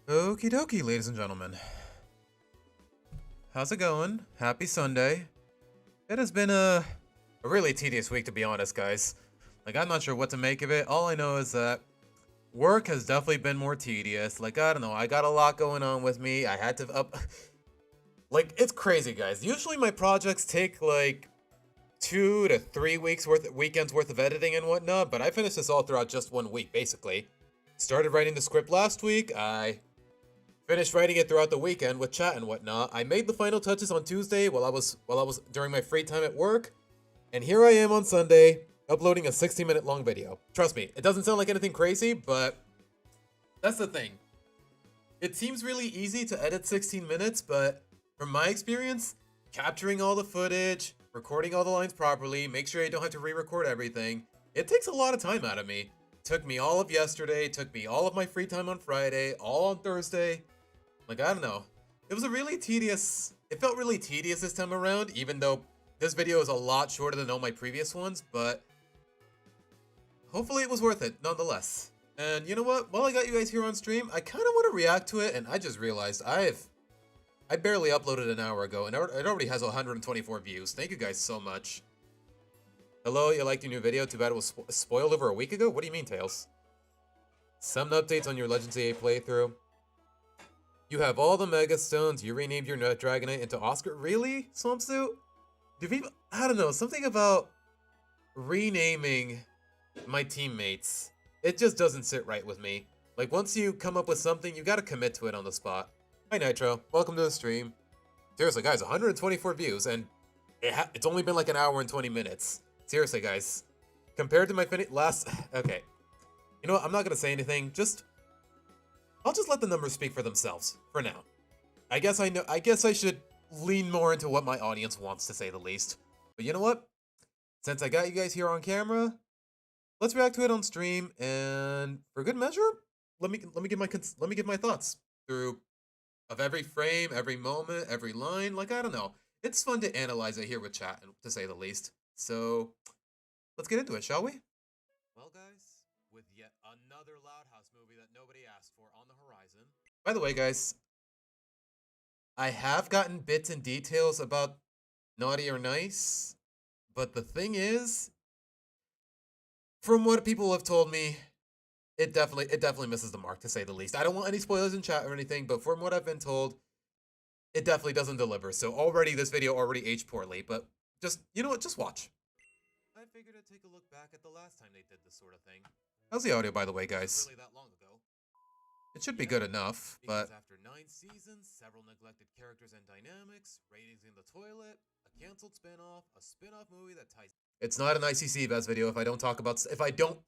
Okie dokie, ladies and gentlemen. How's it going? Happy Sunday. It has been a really tedious week, to be honest, guys. Like, I'm not sure what to make of it. All I know is that work has definitely been more tedious. Like, I don't know, I got a lot going on with me. I had to up... Like, it's crazy, guys. Usually my projects take, like, 2 to 3 weeks weekends worth of editing and whatnot, but I finished this all throughout just 1 week, basically. Started writing the script last week. I finished writing it throughout the weekend with chat and whatnot. I made the final touches on Tuesday while I was during my free time at work, and here I am on Sunday uploading a 60-minute long video. Trust me, it doesn't sound like anything crazy, but that's the thing. It seems really easy to edit 16 minutes, but from my experience, capturing all the footage, recording all the lines properly, make sure I don't have to re-record everything, it takes a lot of time out of me. Took me all of yesterday, took me all of my free time on Friday, all on Thursday. Like, I don't know. It was a really tedious... It felt really tedious this time around, even though this video is a lot shorter than all my previous ones, but hopefully it was worth it, nonetheless. And you know what? While I got you guys here on stream, I kind of want to react to it, and I just realized I barely uploaded an hour ago, and it already has 124 views. Thank you guys so much. Hello, you liked your new video? Too bad it was spoiled over a week ago? What do you mean, Tails? Some updates on your Legends EA playthrough. You have all the Mega Stones. You renamed your Nut Dragonite into Oscar. Really, Swampsuit? Do people... I don't know. Something about renaming my teammates. It just doesn't sit right with me. Like, once you come up with something, you gotta commit to it on the spot. Hi, Nitro. Welcome to the stream. Seriously, guys, 124 views, and it's only been like an hour and 20 minutes. Seriously, guys. Compared to my last... Okay. You know what? I'm not gonna say anything. I'll just let the numbers speak for themselves, for now. I guess I should lean more into what my audience wants, to say the least. But you know what? Since I got you guys here on camera, let's react to it on stream, and for good measure, let me give my thoughts through of every frame, every moment, every line. Like, I don't know. It's fun to analyze it here with chat, to say the least. So, let's get into it, shall we? Well, guys, with yet another Loud House movie that nobody asked for on the horizon. By the way, guys, I have gotten bits and details about Naughty or Nice, but the thing is, from what people have told me, it definitely misses the mark, to say the least. I don't want any spoilers in chat or anything, but from what I've been told, it definitely doesn't deliver. So already, this video already aged poorly, but just, you know what, just watch. I figured I'd take a look back at the last time they did this sort of thing. How's the audio, by the way, guys? Really that long ago. It should be good enough, but... after 9 seasons, several neglected characters and dynamics, ratings in the toilet, a cancelled spin-off, a spin-off movie that ties... It's not an ICC best video if I don't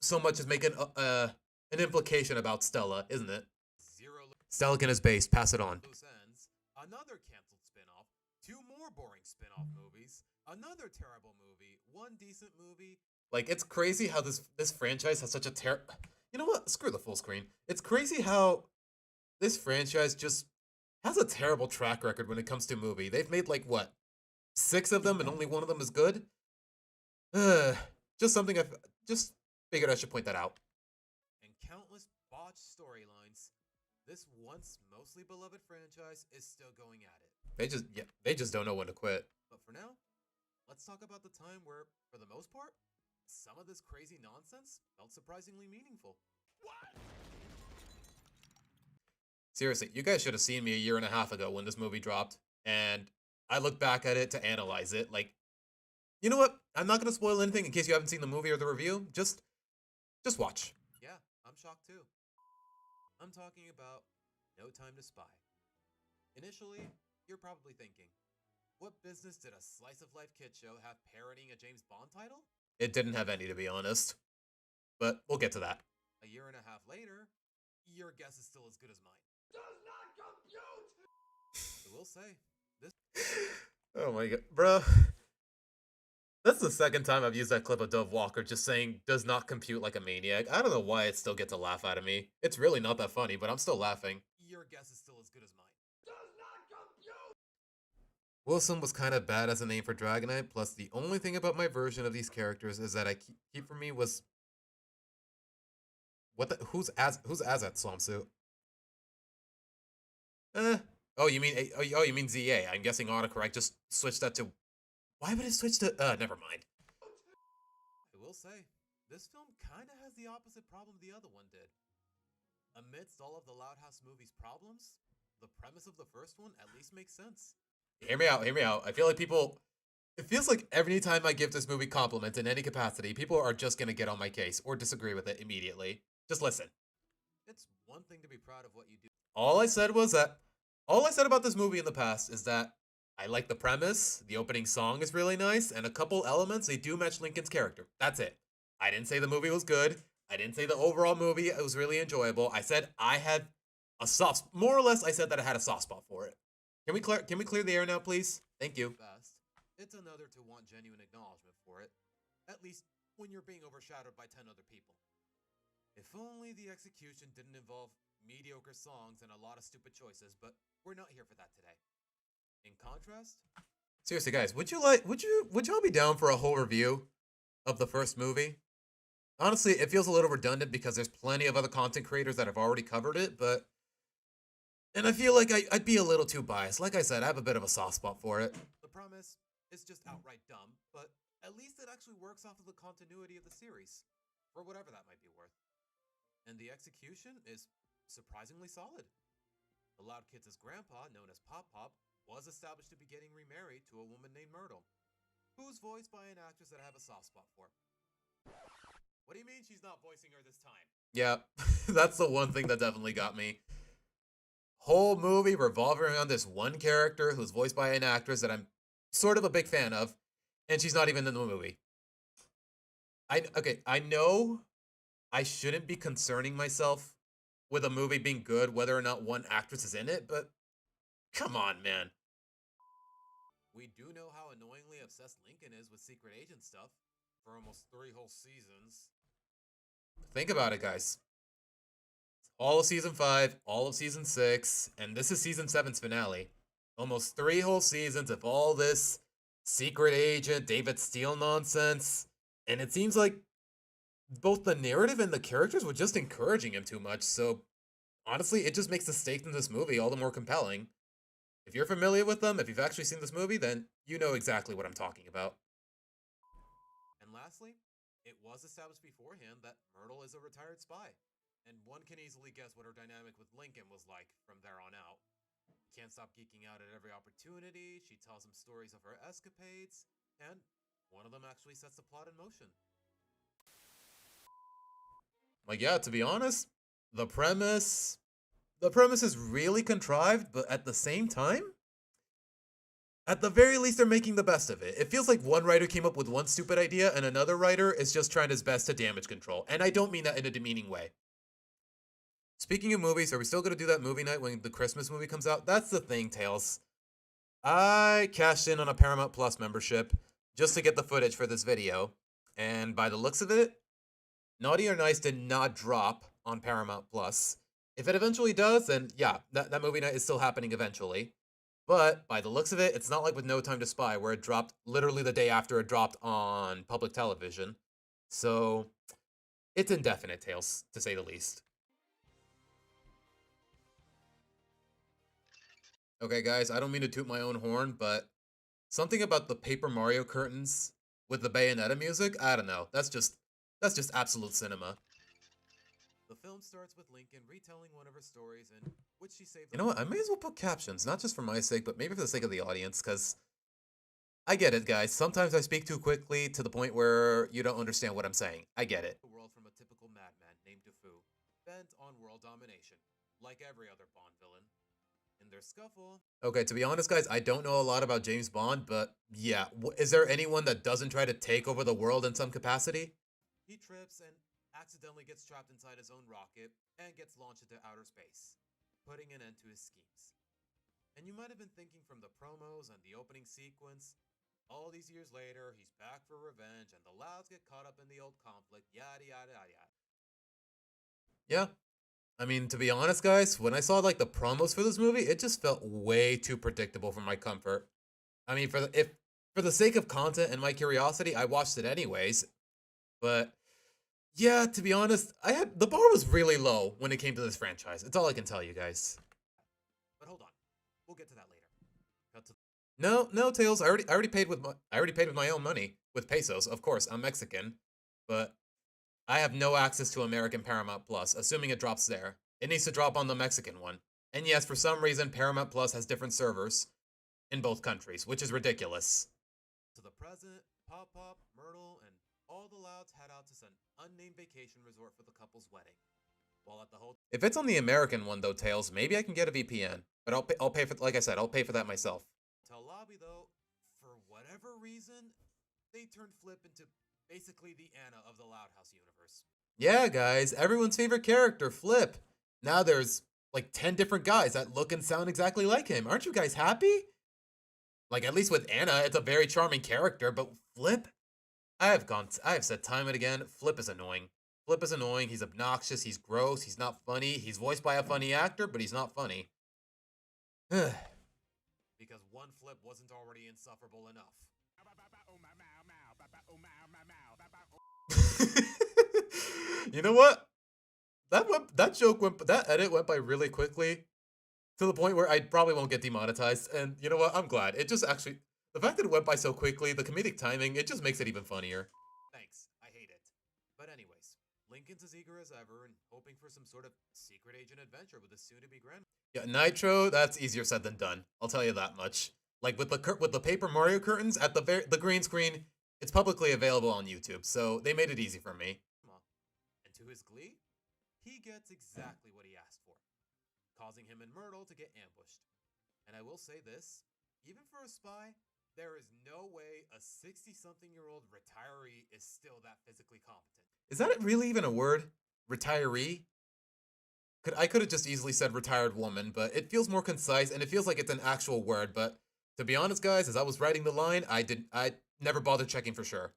so much as make an implication about Stella, isn't it? Stellakin is based, pass it on. Another cancelled spin-off, 2 more boring spin-off movies, another terrible movie, 1 decent movie. Like, it's crazy how this franchise has such a You know what? Screw the full screen. It's crazy how this franchise just has a terrible track record when it comes to movie. They've made, like, what, 6 of them and only 1 of them is good? Just something just figured I should point that out. And countless botched storylines, this once mostly beloved franchise is still going at it. They just don't know when to quit. But for now, let's talk about the time where, for the most part, some of this crazy nonsense felt surprisingly meaningful. What? Seriously, you guys should have seen me a year and a half ago when this movie dropped, and I look back at it to analyze it. Like, you know what? I'm not going to spoil anything in case you haven't seen the movie or the review. Just watch. Yeah, I'm shocked too. I'm talking about No Time to Spy. Initially, you're probably thinking, what business did a slice-of-life kid show have parodying a James Bond title? It didn't have any, to be honest. But we'll get to that. A year and a half later, your guess is still as good as mine. Does not compute! I will say, this... Oh my god, bro. That's the second time I've used that clip of Dove Walker just saying, does not compute like a maniac. I don't know why it still gets a laugh out of me. It's really not that funny, but I'm still laughing. Your guess is still as good as mine. Does not compute! Wilson was kind of bad as a name for Dragonite, plus the only thing about my version of these characters is that I keep for me was... Who's Azat Swampsuit? Eh. Oh, you mean you mean ZA? I'm guessing autocorrect just switched that to. Why would it switch to? Never mind. I will say, this film kind of has the opposite problem the other one did. Amidst all of the Loud House movie's problems, the premise of the first one at least makes sense. Hear me out, hear me out. I feel like people. It feels like every time I give this movie compliments in any capacity, people are just gonna get on my case or disagree with it immediately. Just listen. It's one thing to be proud of what you do. All I said was that. All I said about this movie in the past is that I like the premise, the opening song is really nice, and a couple elements they do match Lincoln's character. That's it. I didn't say the movie was good. I didn't say the overall movie it was really enjoyable. I said I had a soft, more or less. I said that I had a soft spot for it. Can we clear the air now, please? Thank you. Best. It's another to want genuine acknowledgement for it, at least when you're being overshadowed by 10 other people. If only the execution didn't involve mediocre songs and a lot of stupid choices, but we're not here for that today. In contrast, seriously, guys, would y'all be down for a whole review of the first movie? Honestly, it feels a little redundant because there's plenty of other content creators that have already covered it, but and I feel like I'd be a little too biased. Like I said, I have a bit of a soft spot for it. The premise is just outright dumb, but at least it actually works off of the continuity of the series, for whatever that might be worth. And the execution is surprisingly solid. The Loud Kids' grandpa, known as Pop Pop, was established to be getting remarried to a woman named Myrtle, who's voiced by an actress that I have a soft spot for. What do you mean she's not voicing her this time? Yeah, that's the one thing that definitely got me. Whole movie revolving around this one character who's voiced by an actress that I'm sort of a big fan of, and she's not even in the movie. I know I shouldn't be concerning myself with a movie being good whether or not one actress is in it, but come on, man. We do know how annoyingly obsessed Lincoln is with secret agent stuff for almost 3 whole seasons. Think about it, guys. All of season 5, all of season 6, and this is season 7's finale. Almost 3 whole seasons of all this secret agent, David Steele nonsense, and it seems like both the narrative and the characters were just encouraging him too much, so honestly, it just makes the stakes in this movie all the more compelling. If you're familiar with them, if you've actually seen this movie, then you know exactly what I'm talking about. And lastly, it was established beforehand that Myrtle is a retired spy, and one can easily guess what her dynamic with Lincoln was like from there on out. Can't stop geeking out at every opportunity, she tells him stories of her escapades, and one of them actually sets the plot in motion. Like, yeah, to be honest, the premise is really contrived, but at the same time, at the very least, they're making the best of it. It feels like one writer came up with one stupid idea and another writer is just trying his best to damage control. And I don't mean that in a demeaning way. Speaking of movies, are we still going to do that movie night when the Christmas movie comes out? That's the thing, Tails. I cashed in on a Paramount Plus membership just to get the footage for this video. And by the looks of it, Naughty or Nice did not drop on Paramount Plus. If it eventually does, then yeah, that movie night is still happening eventually. But by the looks of it, it's not like with No Time to Spy, where it dropped literally the day after it dropped on public television. So it's indefinite, Tails, to say the least. Okay, guys, I don't mean to toot my own horn, but something about the Paper Mario curtains with the Bayonetta music, I don't know. That's just absolute cinema. The film starts with Lincoln retelling one of her stories in which she saved. You know what? I may as well put captions, not just for my sake, but maybe for the sake of the audience, because I get it, guys. Sometimes I speak too quickly to the point where you don't understand what I'm saying. I get it. The world from a typical madman named DeFu, bent on world domination, like every other Bond villain. In their scuffle. Okay, to be honest, guys, I don't know a lot about James Bond, but yeah, is there anyone that doesn't try to take over the world in some capacity? He trips and accidentally gets trapped inside his own rocket and gets launched into outer space, putting an end to his schemes. And you might have been thinking from the promos and the opening sequence, all these years later, he's back for revenge and the Louds get caught up in the old conflict, yada yada yada yada. Yeah. I mean, to be honest, guys, when I saw like the promos for this movie, it just felt way too predictable for my comfort. I mean, for the sake of content and my curiosity, I watched it anyways. But yeah, to be honest, the bar was really low when it came to this franchise. It's all I can tell you guys. But hold on. we'll get to that later. No, no, Tails. I already paid with my own money with pesos. Of course, I'm Mexican, but I have no access to American Paramount Plus. Assuming it drops there, it needs to drop on the Mexican one. And yes, for some reason, Paramount Plus has different servers in both countries, which is ridiculous. So the President, Pop Pop, Myrtle, and all the Louds head out to some unnamed vacation resort for the couple's wedding. While at the hotel. If it's on the American one though, Tails, maybe I can get a VPN. But I'll pay for, like I said, I'll pay for that myself. Hotel lobby though, for whatever reason, they turned Flip into basically the Anna of the Loud House universe. Yeah, guys, everyone's favorite character, Flip. Now there's like 10 different guys that look and sound exactly like him. Aren't you guys happy? Like, at least with Anna, it's a very charming character, but Flip? I have said time and again, Flip is annoying. Flip is annoying, he's obnoxious, he's gross, he's not funny, he's voiced by a funny actor, but he's not funny. Because one Flip wasn't already insufferable enough. You know what? That edit went by really quickly to the point where I probably won't get demonetized. And you know what? I'm glad. It just actually, the fact that it went by so quickly, the comedic timing, it just makes it even funnier. Thanks. I hate it. But anyways, Lincoln's as eager as ever and hoping for some sort of secret agent adventure with his soon-to-be grandma. Yeah, Nitro, that's easier said than done. I'll tell you that much. Like with the Paper Mario curtains at the green screen, it's publicly available on YouTube, so they made it easy for me. And to his glee, he gets exactly what he asked for, causing him and Myrtle to get ambushed. And I will say this, even for a spy, there is no way a 60-something-year-old retiree is still that physically competent. Is that really even a word? Retiree? I could have just easily said retired woman, but it feels more concise and it feels like it's an actual word. But to be honest, guys, as I was writing the line, I never bothered checking for sure.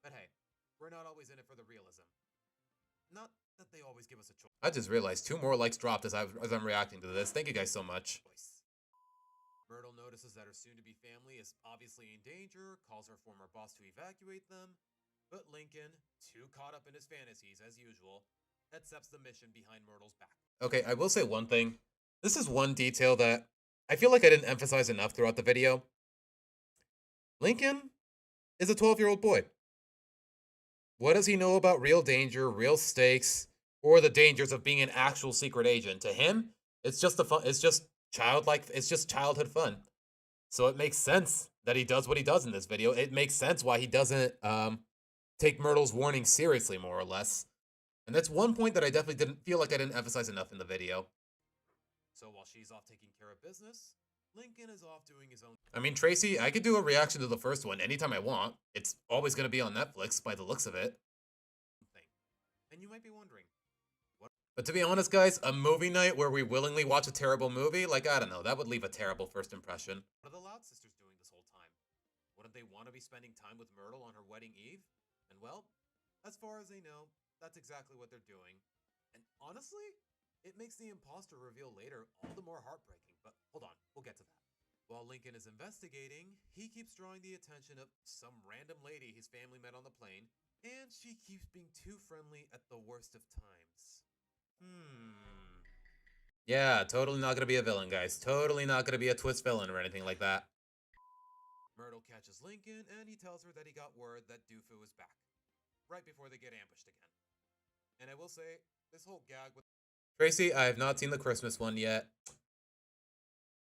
But hey, we're not always in it for the realism. Not that they always give us a choice. I just realized 2 more likes dropped as I'm reacting to this. Thank you guys so much. Myrtle notices that her soon-to-be family is obviously in danger, calls her former boss to evacuate them, but Lincoln, too caught up in his fantasies as usual, accepts the mission behind Myrtle's back. Okay, I will say one thing. This is one detail that I feel like I didn't emphasize enough throughout the video. Lincoln is a 12-year-old boy. What does he know about real danger, real stakes, or the dangers of being an actual secret agent? To him, it's just childhood fun. So it makes sense that he does what he does in this video. It makes sense why he doesn't take Myrtle's warning seriously, more or less. And that's one point that I definitely didn't feel like I didn't emphasize enough in the video. So while she's off taking care of business, Lincoln is off doing his own. I mean, Tracy, I could do a reaction to the first one anytime I want. It's always going to be on Netflix by the looks of it. And you might be wondering, what? But to be honest, guys, a movie night where we willingly watch a terrible movie, like, I don't know, that would leave a terrible first impression. What are the Loud sisters doing this whole time? Wouldn't they want to be spending time with Myrtle on her wedding eve? And well, as far as they know, that's exactly what they're doing. And honestly, it makes the imposter reveal later all the more heartbreaking. But hold on, we'll get to that. While Lincoln is investigating, he keeps drawing the attention of some random lady his family met on the plane, and she keeps being too friendly at the worst of times. Yeah, totally not gonna be a villain, guys. Totally not gonna be a twist villain or anything like that. Myrtle catches Lincoln, and he tells her that he got word that Doofu is back, right before they get ambushed again. And I will say, this whole gag with Tracy, I have not seen the Christmas one yet.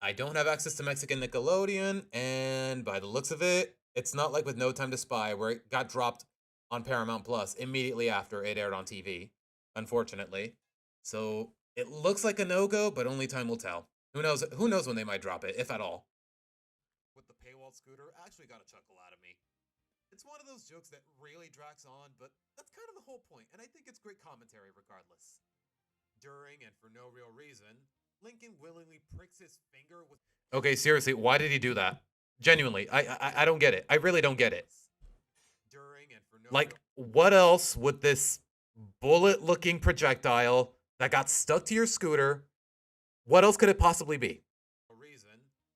I don't have access to Mexican Nickelodeon, and by the looks of it, it's not like with No Time to Spy, where it got dropped on Paramount Plus immediately after it aired on TV, unfortunately. So it looks like a no-go, but only time will tell. Who knows when they might drop it, if at all. With the paywall scooter actually got a chuckle out of me. It's one of those jokes that really drags on, but that's kind of the whole point, and I think it's great commentary regardless. During, and for no real reason, Lincoln willingly pricks his finger with... Okay, seriously, why did he do that? Genuinely, I don't get it. I really don't get it. During, and for no like, what else would this bullet-looking projectile that got stuck to your scooter, what else could it possibly be? Reason,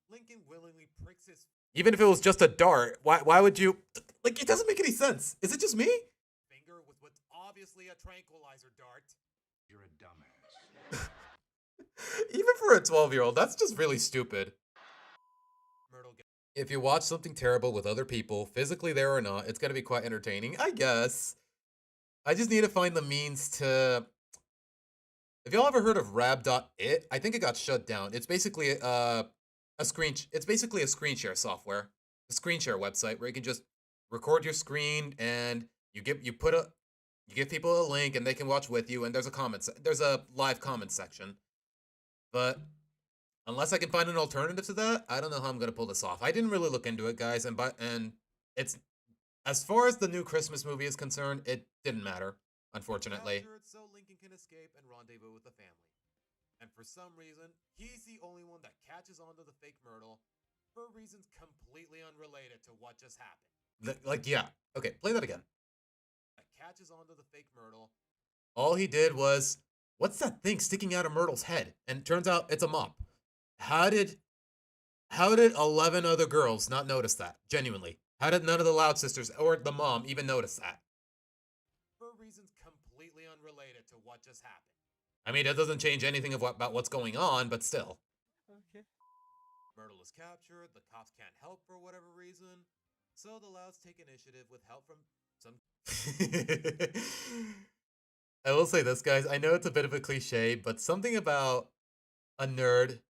Lincoln willingly pricks his... Even if it was just a dart, why would you... Like, it doesn't make any sense. Is it just me? Finger with what's obviously a tranquilizer dart. You're a dumbass. Even for a 12-year-old, that's just really stupid. If you watch something terrible with other people, physically there or not, it's gonna be quite entertaining, I guess. I just need to find the means to. Have y'all ever heard of Rab.it? I think it got shut down. It's basically a screen. It's basically a screen share software, a screen share website where you can just record your screen and you give people a link and they can watch with you. And there's a live comment section. But unless I can find an alternative to that, I don't know how I'm gonna pull this off. I didn't really look into it, guys, and it's as far as the new Christmas movie is concerned, it didn't matter, unfortunately. Captured so Lincoln can escape and rendezvous with the family. And for some reason, he's the only one that catches on to the fake Myrtle for reasons completely unrelated to what just happened. Yeah. Okay, play that again. That catches on to the fake Myrtle. All he did was, what's that thing sticking out of Myrtle's head? And it turns out it's a mop. How did 11 other girls not notice that? Genuinely. How did none of the Loud sisters or the mom even notice that? For reasons completely unrelated to what just happened. I mean, it doesn't change anything about what's going on, but still. Okay. Myrtle is captured, the cops can't help for whatever reason, so the Louds take initiative with help from some... I will say this, guys, I know it's a bit of a cliche, but something about a nerd,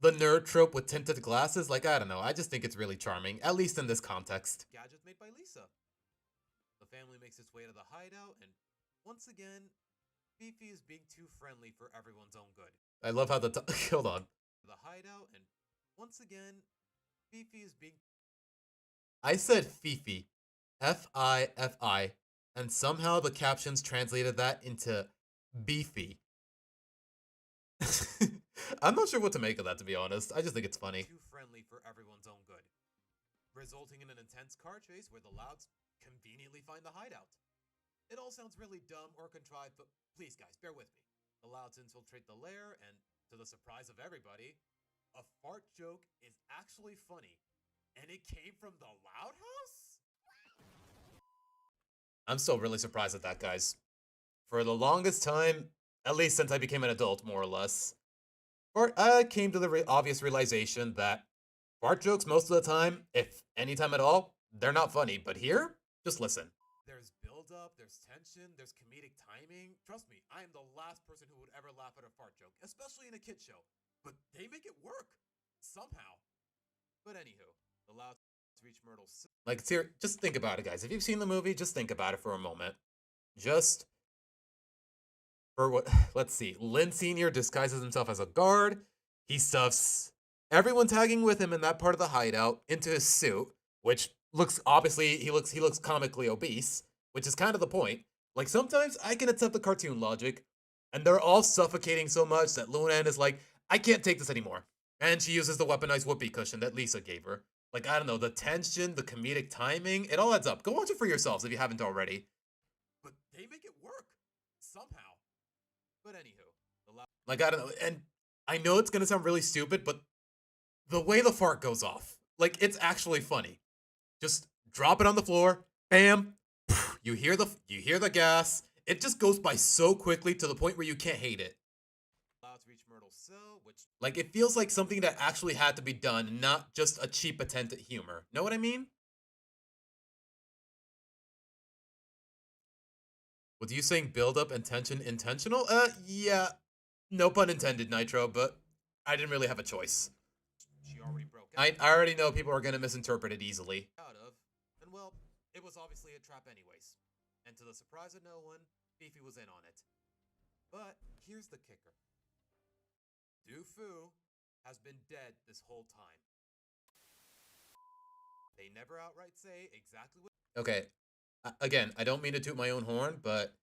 the nerd trope with tinted glasses, like, I don't know, I just think it's really charming, at least in this context. Gadget made by Lisa. The family makes its way to the hideout, and once again, Fifi is being too friendly for everyone's own good. I love how hold on. The hideout, and once again, Fifi is being... I said Fifi. F-I-F-I. And somehow the captions translated that into beefy. I'm not sure what to make of that, to be honest. I just think it's funny. Too friendly for everyone's own good. Resulting in an intense car chase where the Louds conveniently find the hideout. It all sounds really dumb or contrived, but please, guys, bear with me. The Louds infiltrate the lair, and to the surprise of everybody, a fart joke is actually funny. And it came from the Loud House? I'm still really surprised at that, guys. For the longest time, at least since I became an adult, more or less, I came to the obvious realization that fart jokes most of the time, if any time at all, they're not funny. But here, just listen. There's build-up, there's tension, there's comedic timing. Trust me, I am the last person who would ever laugh at a fart joke, especially in a kid show. But they make it work. Somehow. But anywho, the Louds reach Myrtle's... Like, just think about it, guys. If you've seen the movie, just think about it for a moment. Just... For what... Let's see. Lynn Sr. disguises himself as a guard. He stuffs everyone tagging with him in that part of the hideout into his suit, which looks... Obviously, he looks comically obese, which is kind of the point. Like, sometimes I can accept the cartoon logic, and they're all suffocating so much that Lunan is like, I can't take this anymore. And she uses the weaponized whoopee cushion that Lisa gave her. Like, I don't know, the tension, the comedic timing, it all adds up. Go watch it for yourselves if you haven't already. But they make it work. Somehow. But anywho. Like, I don't know, and I know it's gonna sound really stupid, but the way the fart goes off, like, it's actually funny. Just drop it on the floor, bam, you hear the gas, it just goes by so quickly to the point where you can't hate it. Reach Myrtle's cell, which... Like, it feels like something that actually had to be done, not just a cheap attempt at humor. Know what I mean? With you saying build-up and tension intentional? Yeah. No pun intended, Nitro, but I didn't really have a choice. She already broke out. I already know people are gonna misinterpret it easily. And well, it was obviously a trap anyways. And to the surprise of no one, Fifi was in on it. But here's the kicker. Du Fu has been dead this whole time. They never outright say exactly what... Okay, again, I don't mean to toot my own horn, but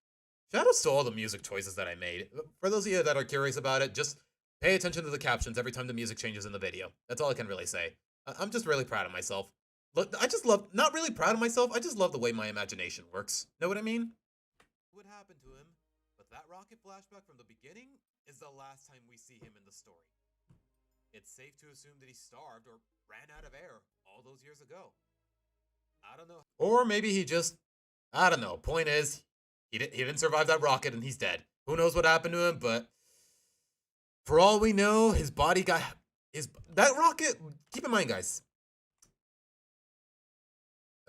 shoutouts to all the music choices that I made. For those of you that are curious about it, just pay attention to the captions every time the music changes in the video. That's all I can really say. I'm just really proud of myself. Look, I just love... Not really proud of myself, I just love the way my imagination works. Know what I mean? What happened to him? But that rocket flashback from the beginning is the last time we see him in the story. It's safe to assume that he starved or ran out of air all those years ago. I don't know. Or maybe he just... I don't know. Point is, he didn't survive that rocket and he's dead. Who knows what happened to him, but... For all we know, his body got his that rocket. Keep in mind, guys.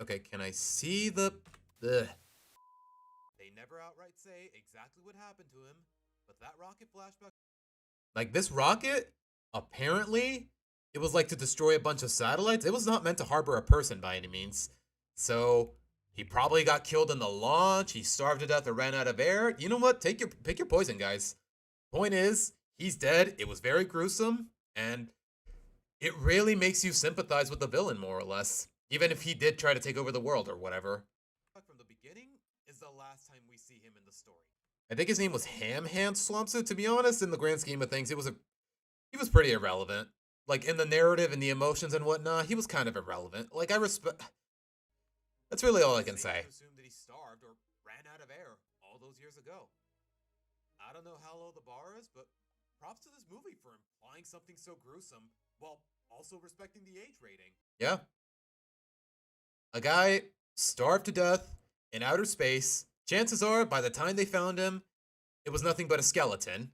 Okay, can I see the? They never outright say exactly what happened to him, but that rocket flashback. Like this rocket, apparently, it was like to destroy a bunch of satellites. It was not meant to harbor a person by any means. So he probably got killed in the launch. He starved to death or ran out of air. You know what? Pick your poison, guys. Point is, he's dead. It was very gruesome, and it really makes you sympathize with the villain more or less, even if he did try to take over the world or whatever. From the beginning is the last time we see him in the story. I think his name was Ham Hand Swampsuit. To be honest, in the grand scheme of things, he was pretty irrelevant. Like in the narrative and the emotions and whatnot, he was kind of irrelevant. Like I respect. That's really all I can say. Assumed that he starved or ran out of air all those years ago. I don't know how low the bar is, but props to this movie for implying something so gruesome while also respecting the age rating. Yeah. A guy starved to death in outer space. Chances are, by the time they found him, it was nothing but a skeleton.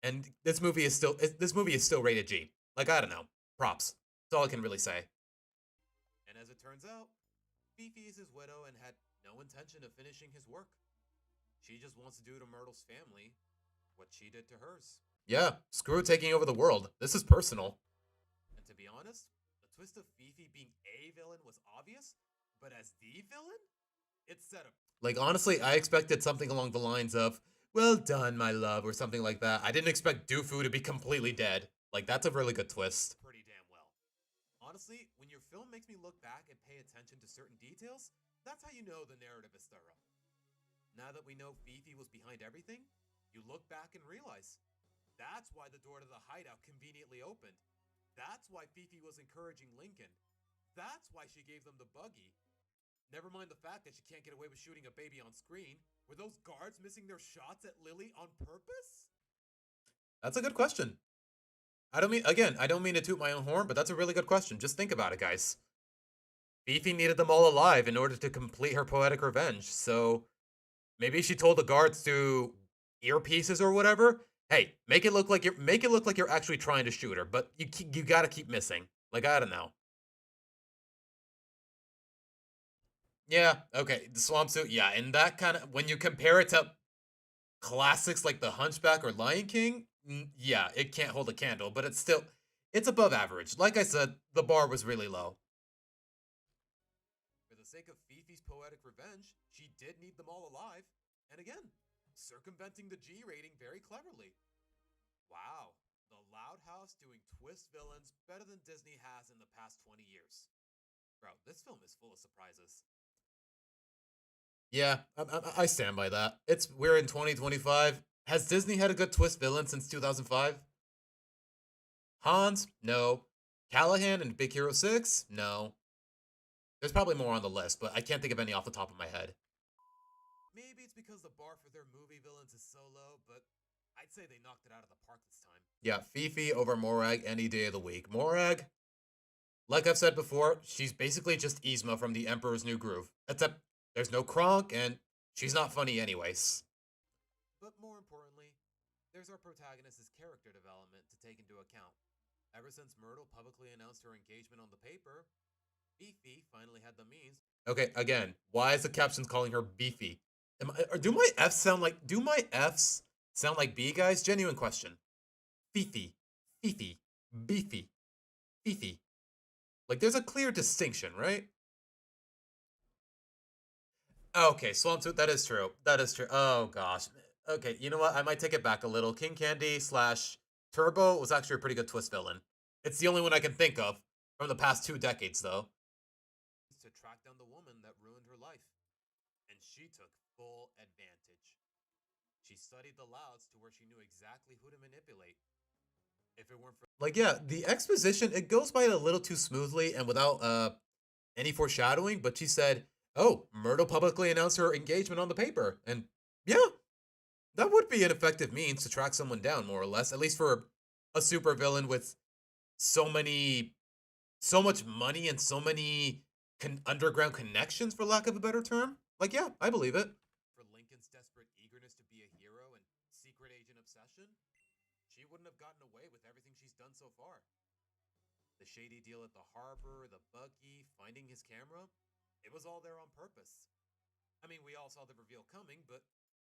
And this movie is still rated G. Like, I don't know. Props. That's all I can really say. And as it turns out, Fifi is his widow and had no intention of finishing his work. She just wants to do to Myrtle's family what she did to hers. Yeah, screw taking over the world. This is personal. And to be honest, the twist of Fifi being a villain was obvious, but as the villain, it's set up. Like, honestly, I expected something along the lines of, well done, my love, or something like that. I didn't expect Doofu to be completely dead. Like, that's a really good twist. Pretty damn well. Honestly, when your film makes me look back and pay attention to certain details, that's how you know the narrative is thorough. Now that we know Fifi was behind everything, you look back and realize that's why the door to the hideout conveniently opened. That's why Fifi was encouraging Lincoln. That's why she gave them the buggy. Never mind the fact that she can't get away with shooting a baby on screen. Were those guards missing their shots at Lily on purpose? That's a good question. I don't mean to toot my own horn, but that's a really good question. Just think about it, guys. Fifi needed them all alive in order to complete her poetic revenge, so maybe she told the guards to earpieces or whatever. Hey, make it look like you're actually trying to shoot her, but you gotta keep missing. Like, I don't know. Yeah, okay, the swamp suit, yeah, and that kind of when you compare it to classics like The Hunchback or Lion King, yeah, it can't hold a candle, but it's above average. Like I said, the bar was really low. For the sake of Fifi's poetic revenge, she did need them all alive, and again, circumventing the G rating very cleverly. Wow, the Loud House doing twist villains better than Disney has in the past 20 years. Bro, this film is full of surprises. Yeah, I stand by that. We're in 2025. Has Disney had a good twist villain since 2005? Hans? No. Callahan and Big Hero 6? No. There's probably more on the list, but I can't think of any off the top of my head. Maybe it's because the bar for their movie villains is so low, but I'd say they knocked it out of the park this time. Yeah, Fifi over Morag any day of the week. Morag, like I've said before, she's basically just Yzma from The Emperor's New Groove. Except there's no Kronk, and she's not funny anyways. But more importantly, there's our protagonist's character development to take into account. Ever since Myrtle publicly announced her engagement on the paper, Fifi finally had the means. Okay, again, why is the captions calling her Beefy? Do my F's sound like B, guys? Genuine question. Fifi, Fifi, Beefy, Fifi. Like, there's a clear distinction, right? Okay, Swampsuit, that is true. That is true. Oh, gosh. Okay, you know what? I might take it back a little. King Candy slash Turbo was actually a pretty good twist villain. It's the only one I can think of from the past 2 decades, though. To track down the woman that ruined her life. And she took full advantage. She studied the Louds to where she knew exactly who to manipulate. If it weren't for like, yeah, the exposition, it goes by a little too smoothly and without any foreshadowing, but she said, oh, Myrtle publicly announced her engagement on the paper. And yeah, that would be an effective means to track someone down, more or less, at least for a supervillain with so much money and so many underground connections, for lack of a better term. Like, yeah, I believe it. For Lincoln's desperate eagerness to be a hero and secret agent obsession, she wouldn't have gotten away with everything she's done so far. The shady deal at the harbor, the buggy, finding his camera, it was all there on purpose. I mean, we all saw the reveal coming, but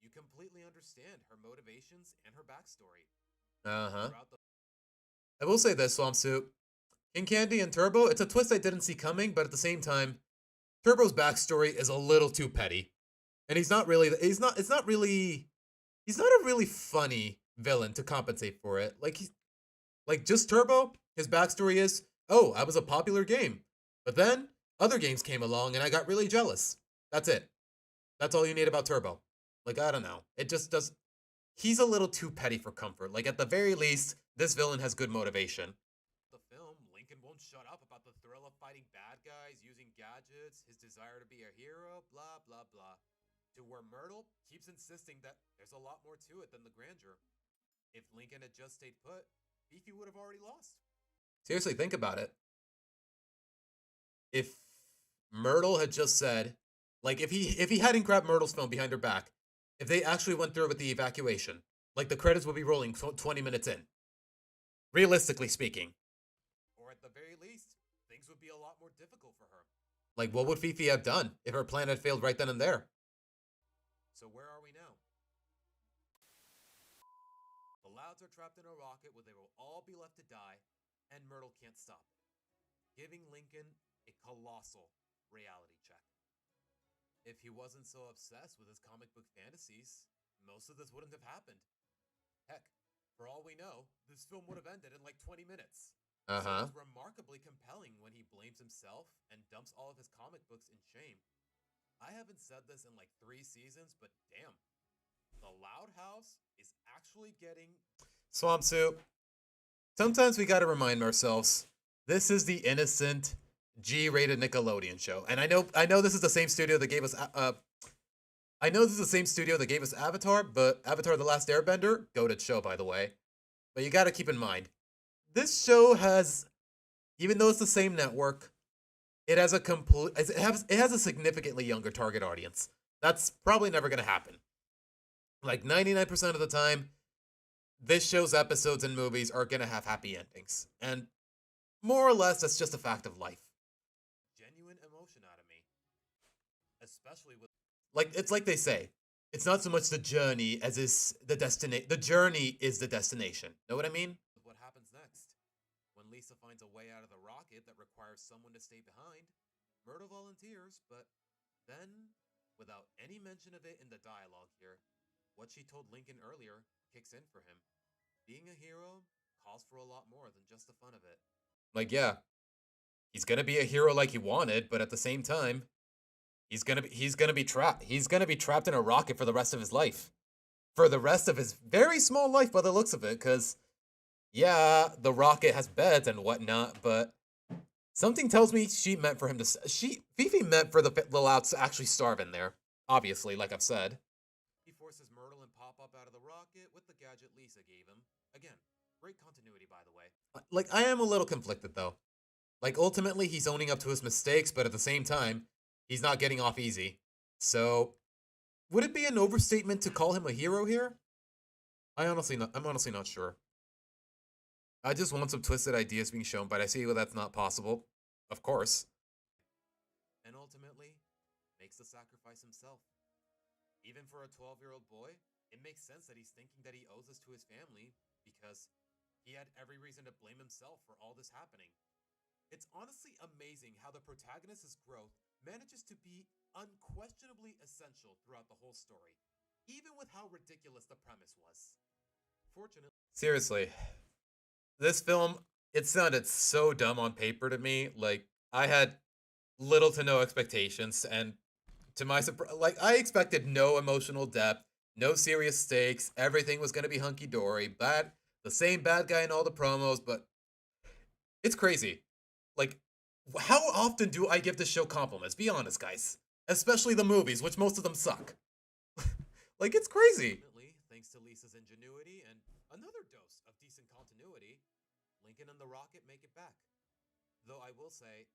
you completely understand her motivations and her backstory. Uh-huh. Throughout the I will say this, Swamp Soup. King Candy and Turbo, it's a twist I didn't see coming, but at the same time, Turbo's backstory is a little too petty. And he's not really he's not a really funny villain to compensate for it. Like just Turbo, his backstory is, "Oh, I was a popular game. But then other games came along and I got really jealous." That's it. That's all you need about Turbo. Like, I don't know. It just does he's a little too petty for comfort. Like, at the very least, this villain has good motivation. film, Lincoln won't shut up about the thrill of fighting bad guys, using gadgets, his desire to be a hero, blah, blah, blah. To where Myrtle keeps insisting that there's a lot more to it than the grandeur. If Lincoln had just stayed put, Fifi would have already lost. Seriously, think about it. If Myrtle had just said, like, if he hadn't grabbed Myrtle's phone behind her back, if they actually went through with the evacuation, like, the credits would be rolling 20 minutes in. Realistically speaking. Or at the very least, things would be a lot more difficult for her. Like, what would Fifi have done if her plan had failed right then and there? So where are we now? The Louds are trapped in a rocket where they will all be left to die, and Myrtle can't stop it, giving Lincoln a colossal reality check. If he wasn't so obsessed with his comic book fantasies, most of this wouldn't have happened. Heck, for all we know, this film would have ended in like 20 minutes. Uh-huh. So it's remarkably compelling when he blames himself and dumps all of his comic books in shame. I haven't said this in like 3 seasons, but damn, the Loud House is actually getting... Swamp Soup. Sometimes we gotta remind ourselves, this is the innocent, G-rated Nickelodeon show. And I know this is the same studio that gave us Avatar, but Avatar The Last Airbender, goated show, by the way. But you gotta keep in mind, this show has, even though it's the same network, it has a significantly younger target audience. That's probably never gonna happen. Like 99% of the time, this show's episodes and movies are gonna have happy endings. And more or less, that's just a fact of life. Genuine emotion out of me. Especially with... Like, it's like they say, it's not so much the journey as is the destination. The journey is the destination. Know what I mean? What happens next? When Lisa finds a way out of the rocket that requires someone to stay behind, Myrtle volunteers, but then, without any mention of it in the dialogue here, what she told Lincoln earlier kicks in for him. Being a hero calls for a lot more than just the fun of it. Like, yeah, he's gonna be a hero like he wanted, but at the same time, he's gonna be trapped. He's gonna be trapped in a rocket for the rest of his life, for the rest of his very small life, by the looks of it. Because, yeah, the rocket has beds and whatnot, but something tells me Fifi meant for the Louds to actually starve in there. Obviously, like I've said. He forces Myrtle and Pop-Up out of the rocket with the gadget Lisa gave him. Again, great continuity, by the way. Like, I am a little conflicted, though. Like, ultimately, he's owning up to his mistakes, but at the same time, he's not getting off easy. So, would it be an overstatement to call him a hero here? I'm honestly not sure. I just want some twisted ideas being shown, but I see that's not possible. Of course. And ultimately, makes the sacrifice himself. Even for a 12-year-old boy, it makes sense that he's thinking that he owes this to his family because he had every reason to blame himself for all this happening. It's honestly amazing how the protagonist's growth manages to be unquestionably essential throughout the whole story, even with how ridiculous the premise was. Fortunately... Seriously, this film, it sounded so dumb on paper to me. Like, I had little to no expectations, and to my surprise, like, I expected no emotional depth, no serious stakes, everything was gonna be hunky-dory, the same bad guy in all the promos, but it's crazy. Like, how often do I give this show compliments? Be honest, guys. Especially the movies, which most of them suck. Like, it's crazy. Thanks to Lisa's ingenuity and another dose of decent continuity, Lincoln and the Rocket make it back. Though I will say,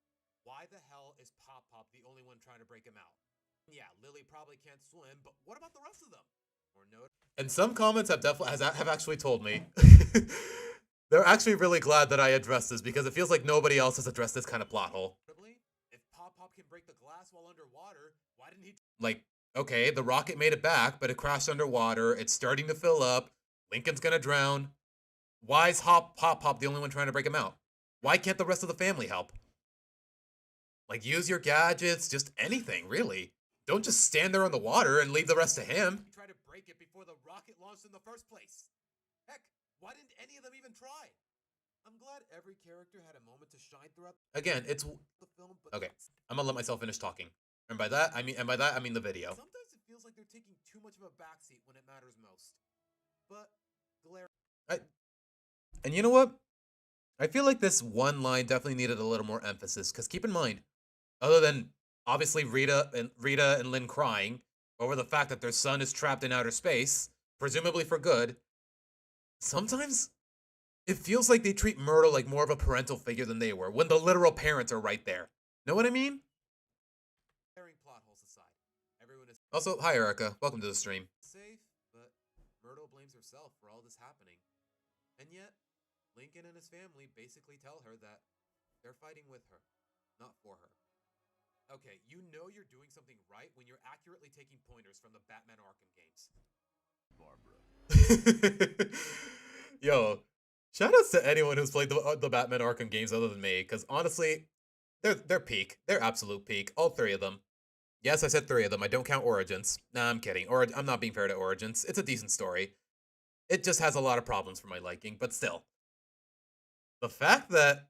why the hell is Pop-Pop the only one trying to break him out? Yeah, Lily probably can't swim, but what about the rest of them? Or no? And some comments have actually told me they're actually really glad that I addressed this because it feels like nobody else has addressed this kind of plot hole. If Pop Pop can break the glass while underwater, why didn't he? Like, okay, the rocket made it back, but it crashed underwater. It's starting to fill up. Lincoln's gonna drown. Why is Pop Pop the only one trying to break him out? Why can't the rest of the family help? Like, use your gadgets, just anything, really. Don't just stand there on the water and leave the rest to him. He tried to break it before the rocket launched in the first place. Heck, why didn't any of them even try? I'm glad every character had a moment to shine throughout. Again, it's the film, but okay. I'm gonna let myself finish talking. And by that, I mean the video. Sometimes it feels like they're taking too much of a backseat when it matters most. But and you know what? I feel like this one line definitely needed a little more emphasis, because keep in mind, other than obviously Rita and Lynn crying over the fact that their son is trapped in outer space, presumably for good, sometimes it feels like they treat Myrtle like more of a parental figure than they were, when the literal parents are right there. Know what I mean? Plot holes aside, everyone is also, hi Erica, welcome to the stream. Safe, but Myrtle blames herself for all this happening. And yet, Lincoln and his family basically tell her that they're fighting with her, not for her. Okay, you know you're doing something right when you're accurately taking pointers from the Batman Arkham games. Barbara. Yo, shout outs to anyone who's played the Batman Arkham games other than me, because honestly, they're peak. They're absolute peak. All three of them. Yes, I said three of them. I don't count Origins. Nah, I'm kidding. I'm not being fair to Origins. It's a decent story. It just has a lot of problems for my liking, but still. The fact that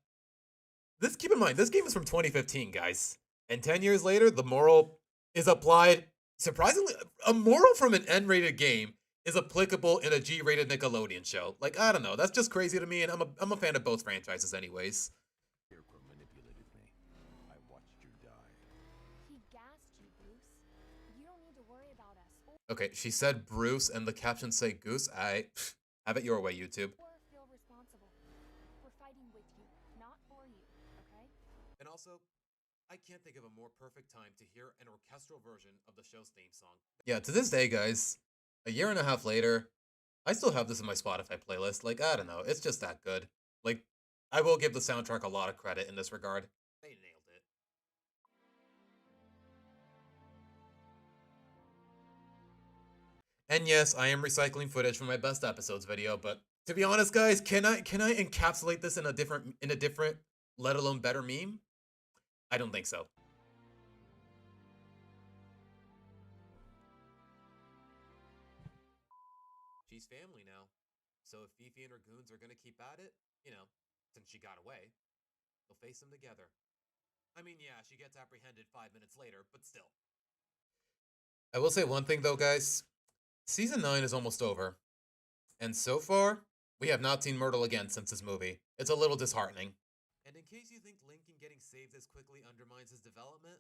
keep in mind, this game is from 2015, guys. And 10 years later, the moral is applied. Surprisingly, a moral from an N-rated game is applicable in a G-rated Nickelodeon show. Like, I don't know. That's just crazy to me, and I'm a fan of both franchises anyways. Scarecrow manipulated me. I watched you die. He gassed you, Bruce. You don't need to worry about us. Okay, she said Bruce, and the captions say Goose. I have it your way, YouTube. Or feel responsible. We're fighting with you, not for you, okay? And also, I can't think of a more perfect time to hear an orchestral version of the show's theme song. Yeah, to this day, guys, a year and a half later, I still have this in my Spotify playlist. Like, I don't know, it's just that good. Like, I will give the soundtrack a lot of credit in this regard. They nailed it. And yes, I am recycling footage from my best episodes video, but to be honest, guys, can I encapsulate this in a different, let alone better meme? I don't think so. She's family now, so if Fifi and her goons are gonna keep at it, you know, since she got away, they'll face them together. I mean, yeah, she gets apprehended 5 minutes later, but still. I will say one thing though, guys. Season 9 is almost over. And so far, we have not seen Myrtle again since this movie. It's a little disheartening. And in case you think Lincoln getting saved this quickly undermines his development,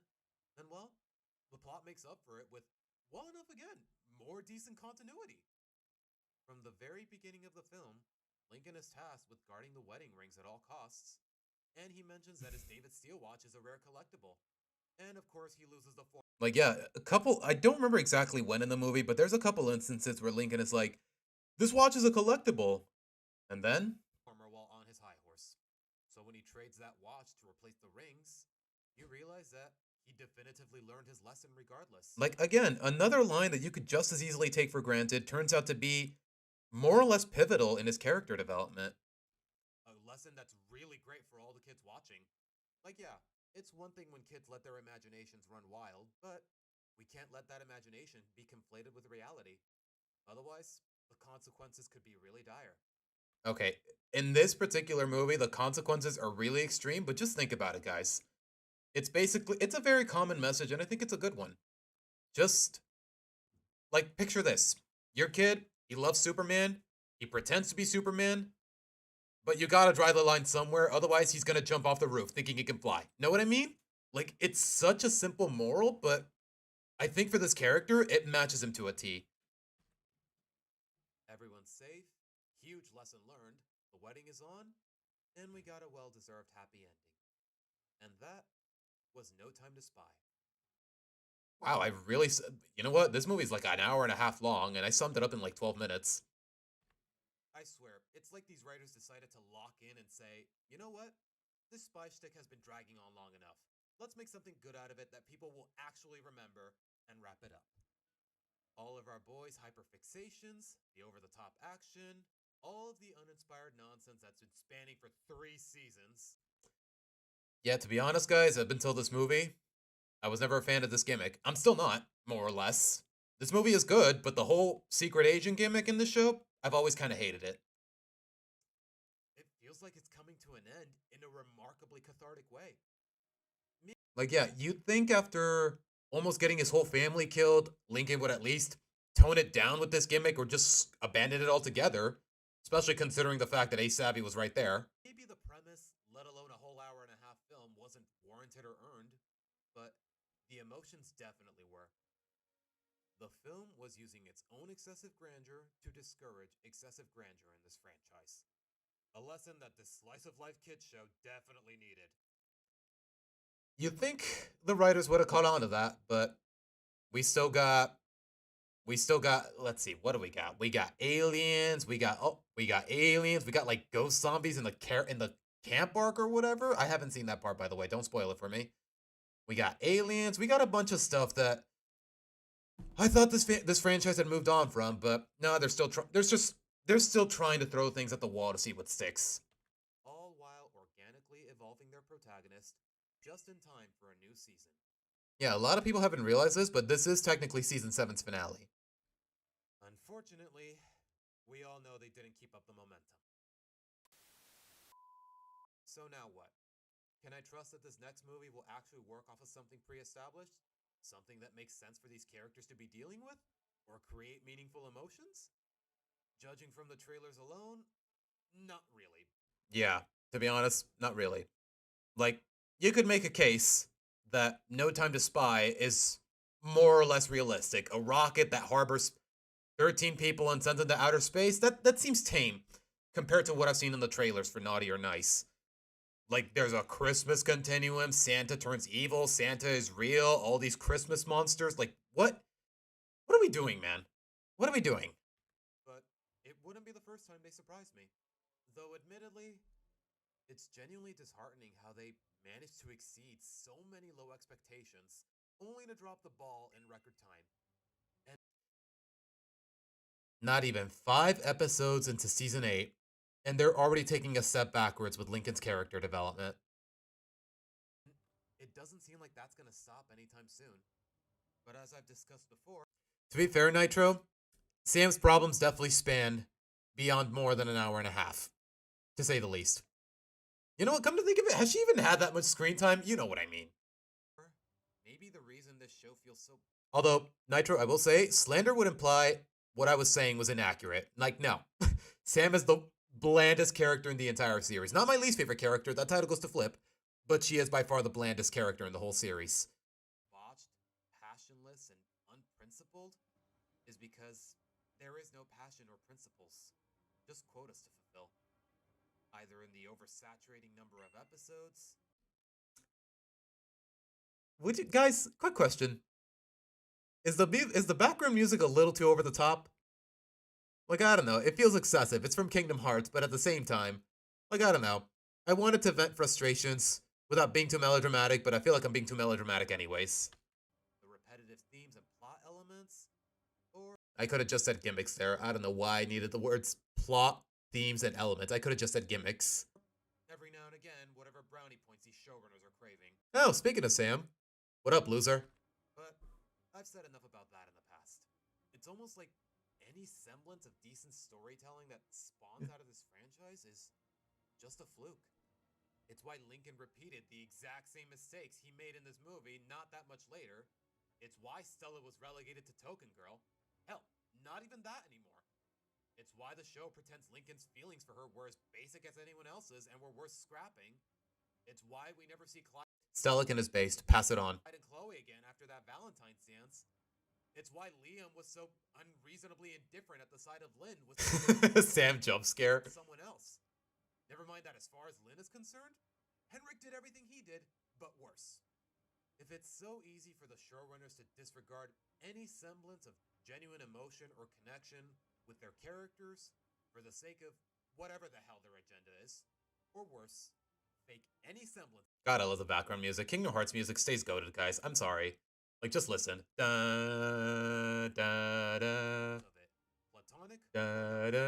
then well, the plot makes up for it with, well enough again, more decent continuity. From the very beginning of the film, Lincoln is tasked with guarding the wedding rings at all costs, and he mentions that his David Steele watch is a rare collectible. And of course, he loses the form. Like, yeah, I don't remember exactly when in the movie, but there's a couple instances where Lincoln is like, this watch is a collectible. And then? While on his high horse. So when he trades that watch to replace the rings, you realize that he definitively learned his lesson regardless. Like, again, another line that you could just as easily take for granted turns out to be more or less pivotal in his character development. A lesson that's really great for all the kids watching. Like, yeah, it's one thing when kids let their imaginations run wild, but we can't let that imagination be conflated with reality. Otherwise, the consequences could be really dire. Okay, in this particular movie, the consequences are really extreme, but just think about it, guys. It's a very common message, and I think it's a good one. Just, like, picture this. Your kid, he loves Superman, he pretends to be Superman, but you gotta draw the line somewhere, otherwise he's gonna jump off the roof thinking he can fly. Know what I mean? Like, it's such a simple moral, but I think for this character, it matches him to a T. Everyone's safe, huge lesson learned, the wedding is on, and we got a well-deserved happy ending. And that was No Time to Spy. Wow, you know what? This movie's like an hour and a half long, and I summed it up in like 12 minutes. I swear, it's like these writers decided to lock in and say, you know what? This spy shtick has been dragging on long enough. Let's make something good out of it that people will actually remember and wrap it up. All of our boys' hyperfixations, the over-the-top action, all of the uninspired nonsense that's been spanning for 3 seasons. Yeah, to be honest, guys, up until this movie, I was never a fan of this gimmick. I'm still not, more or less. This movie is good, but the whole secret agent gimmick in the show, I've always kind of hated it. It feels like it's coming to an end in a remarkably cathartic way. Like, yeah, you'd think after almost getting his whole family killed, Lincoln would at least tone it down with this gimmick or just abandon it altogether, especially considering the fact that Ace Savvy was right there. Maybe the premise, let alone a whole hour and a half film, wasn't warranted or earned, but the emotions definitely were. The film was using its own excessive grandeur to discourage excessive grandeur in this franchise. A lesson that this slice of life kids show definitely needed. You'd think the writers would have caught on to that, but we still got let's see, what do we got? We got aliens, we got aliens, we got like ghost zombies in the camp arc or whatever. I haven't seen that part, by the way. Don't spoil it for me. We got aliens, we got a bunch of stuff that I thought this franchise had moved on from, but no, they're still trying to throw things at the wall to see what sticks. All while organically evolving their protagonist just in time for a new season. Yeah, a lot of people haven't realized this, but this is technically season 7's finale. Unfortunately, we all know they didn't keep up the momentum. So now what? Can I trust that this next movie will actually work off of something pre-established? Something that makes sense for these characters to be dealing with? Or create meaningful emotions? Judging from the trailers alone, not really. Yeah, to be honest, not really. Like, you could make a case that No Time to Spy is more or less realistic. A rocket that harbors 13 people and sends into outer space, that seems tame compared to what I've seen in the trailers for Naughty or Nice. Like, there's a Christmas continuum, Santa turns evil, Santa is real, all these Christmas monsters. Like, what? What are we doing, man? What are we doing? But it wouldn't be the first time they surprised me. Though, admittedly, it's genuinely disheartening how they managed to exceed so many low expectations, only to drop the ball in record time. And not even 5 episodes into season 8, and they're already taking a step backwards with Lincoln's character development. It doesn't seem like that's going to stop anytime soon. But as I've discussed before, to be fair, Nitro, Sam's problems definitely span beyond more than an hour and a half, to say the least. You know what, come to think of it, has she even had that much screen time? You know what I mean. Maybe the reason this show feels so... Although, Nitro, I will say, slander would imply what I was saying was inaccurate. Like, no. Sam is the blandest character in the entire series. Not my least favorite character, that title goes to Flip, but she is by far the blandest character in the whole series. Botched, passionless, and unprincipled is because there is no passion or principles. Just quotas to fulfill. Either in the oversaturating number of episodes. Would you guys? Quick question: is the background music a little too over the top? Like, I don't know. It feels excessive. It's from Kingdom Hearts, but at the same time, like, I don't know. I wanted to vent frustrations without being too melodramatic, but I feel like I'm being too melodramatic anyways. The repetitive themes and plot elements, or I could have just said gimmicks there. I don't know why I needed the words plot, themes, and elements. I could have just said gimmicks. Every now and again, whatever brownie points these showrunners are craving. Oh, speaking of Sam, what up, loser? But I've said enough about that in the past. It's almost like any semblance of decent storytelling that spawns out of this franchise is just a fluke. It's why Lincoln repeated the exact same mistakes he made in this movie not that much later. It's why Stella was relegated to Token Girl. Hell, not even that anymore. It's why the show pretends Lincoln's feelings for her were as basic as anyone else's and were worth scrapping. It's why we never see Clyde. Stelican is based. Pass it on. And Chloe again after that Valentine's dance. It's why Liam was so unreasonably indifferent at the sight of Lynn with Sam jump scare. Someone else. Never mind that as far as Lynn is concerned, Henrik did everything he did, but worse. if it's so easy for the showrunners to disregard any semblance of genuine emotion or connection with their characters for the sake of whatever the hell their agenda is, or worse, fake any semblance. God, I love the background music. Kingdom Hearts music stays goated, guys. I'm sorry. Like, just listen. Da, da, da. Of it. Platonic? Da, da.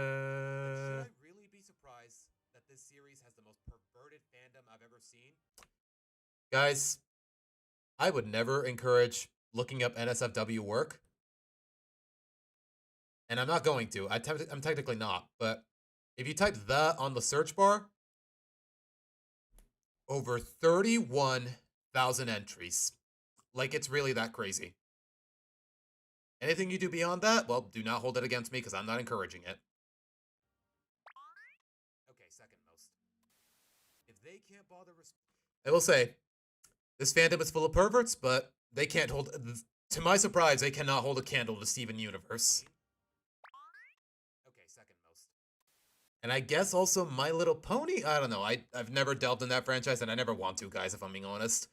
But should I really be surprised that this series has the most perverted fandom I've ever seen? Guys, I would never encourage looking up NSFW work. And I'm not going to. I'm technically not. But if you type "the" on the search bar, over 31,000 entries. Like, it's really that crazy. Anything you do beyond that, well, do not hold it against me because I'm not encouraging it. Okay, second most. If they can't bother... I will say, this fandom is full of perverts, but they can't hold... To my surprise, they cannot hold a candle to Steven Universe. Okay, second most. And I guess also My Little Pony? I don't know. I've never delved in that franchise, and I never want to, guys, if I'm being honest.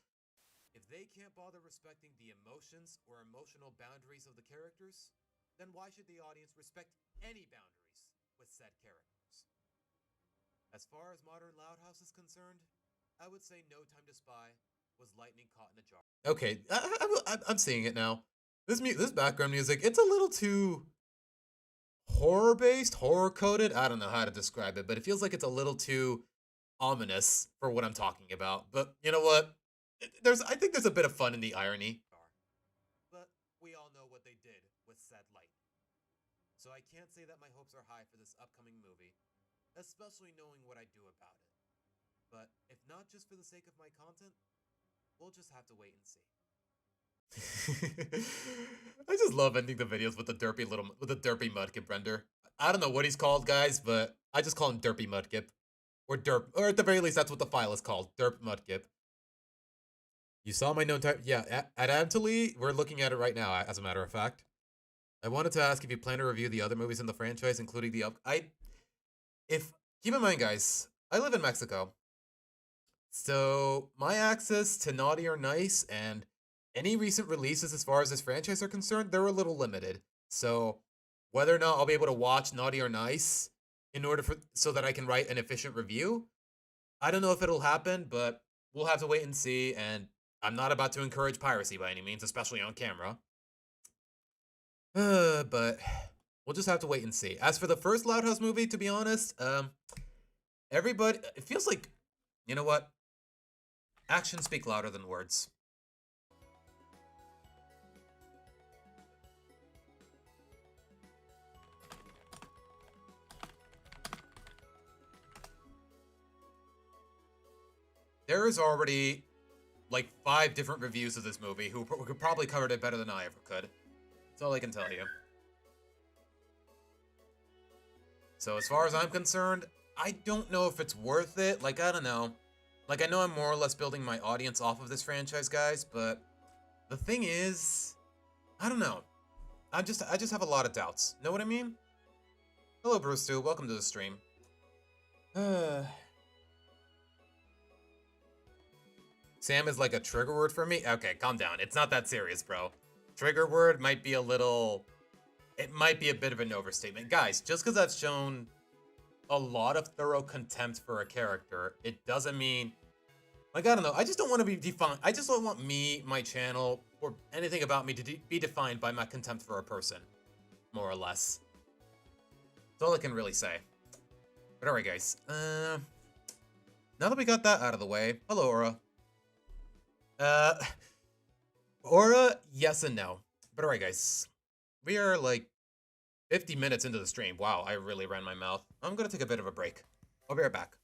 If they can't bother respecting the emotions or emotional boundaries of the characters, then why should the audience respect any boundaries with said characters? As far as modern Loud House is concerned, I would say No Time to Spy was lightning caught in a jar. Okay, I'm seeing it now. This background music, it's a little too horror-based, horror-coded. I don't know how to describe it, but it feels like it's a little too ominous for what I'm talking about. But you know what? I think there's a bit of fun in the irony. But we all know what they did with said lightning. So I can't say that my hopes are high for this upcoming movie, especially knowing what I do about it. But if not just for the sake of my content, we'll just have to wait and see. I just love ending the videos with the derpy Mudkip render. I don't know what he's called, guys, but I just call him Derpy Mudkip. Or Derp, or at the very least, that's what the file is called, Derp Mudkip. You saw my known type? Yeah, at Adamtally, we're looking at it right now, as a matter of fact. I wanted to ask if you plan to review the other movies in the franchise, including the keep in mind, guys, I live in Mexico. So, my access to Naughty or Nice and any recent releases as far as this franchise are concerned, they're a little limited. So, whether or not I'll be able to watch Naughty or Nice so that I can write an efficient review, I don't know if it'll happen, but we'll have to wait and see, and I'm not about to encourage piracy by any means, especially on camera. But we'll just have to wait and see. As for the first Loud House movie, to be honest, it feels like, you know what? Actions speak louder than words. There is already like 5 different reviews of this movie who could probably covered it better than I ever could. That's all I can tell you. So as far as I'm concerned, I don't know if it's worth it. Like, I don't know. Like, I know I'm more or less building my audience off of this franchise, guys, but the thing is, I don't know. I just have a lot of doubts. Know what I mean? Hello, Bruce 2. Welcome to the stream. Sam is like a trigger word for me? Okay, calm down. It's not that serious, bro. Trigger word might be a little... It might be a bit of an overstatement. Guys, just because I've shown a lot of thorough contempt for a character, it doesn't mean... Like, I don't know. I just don't want to be defined. I just don't want me, my channel, or anything about me to be defined by my contempt for a person. More or less. That's all I can really say. But alright, guys. Now that we got that out of the way... Hello, Aura. Aura, yes and no. But alright, guys. We are, like, 50 minutes into the stream. Wow, I really ran my mouth. I'm gonna take a bit of a break. I'll be right back.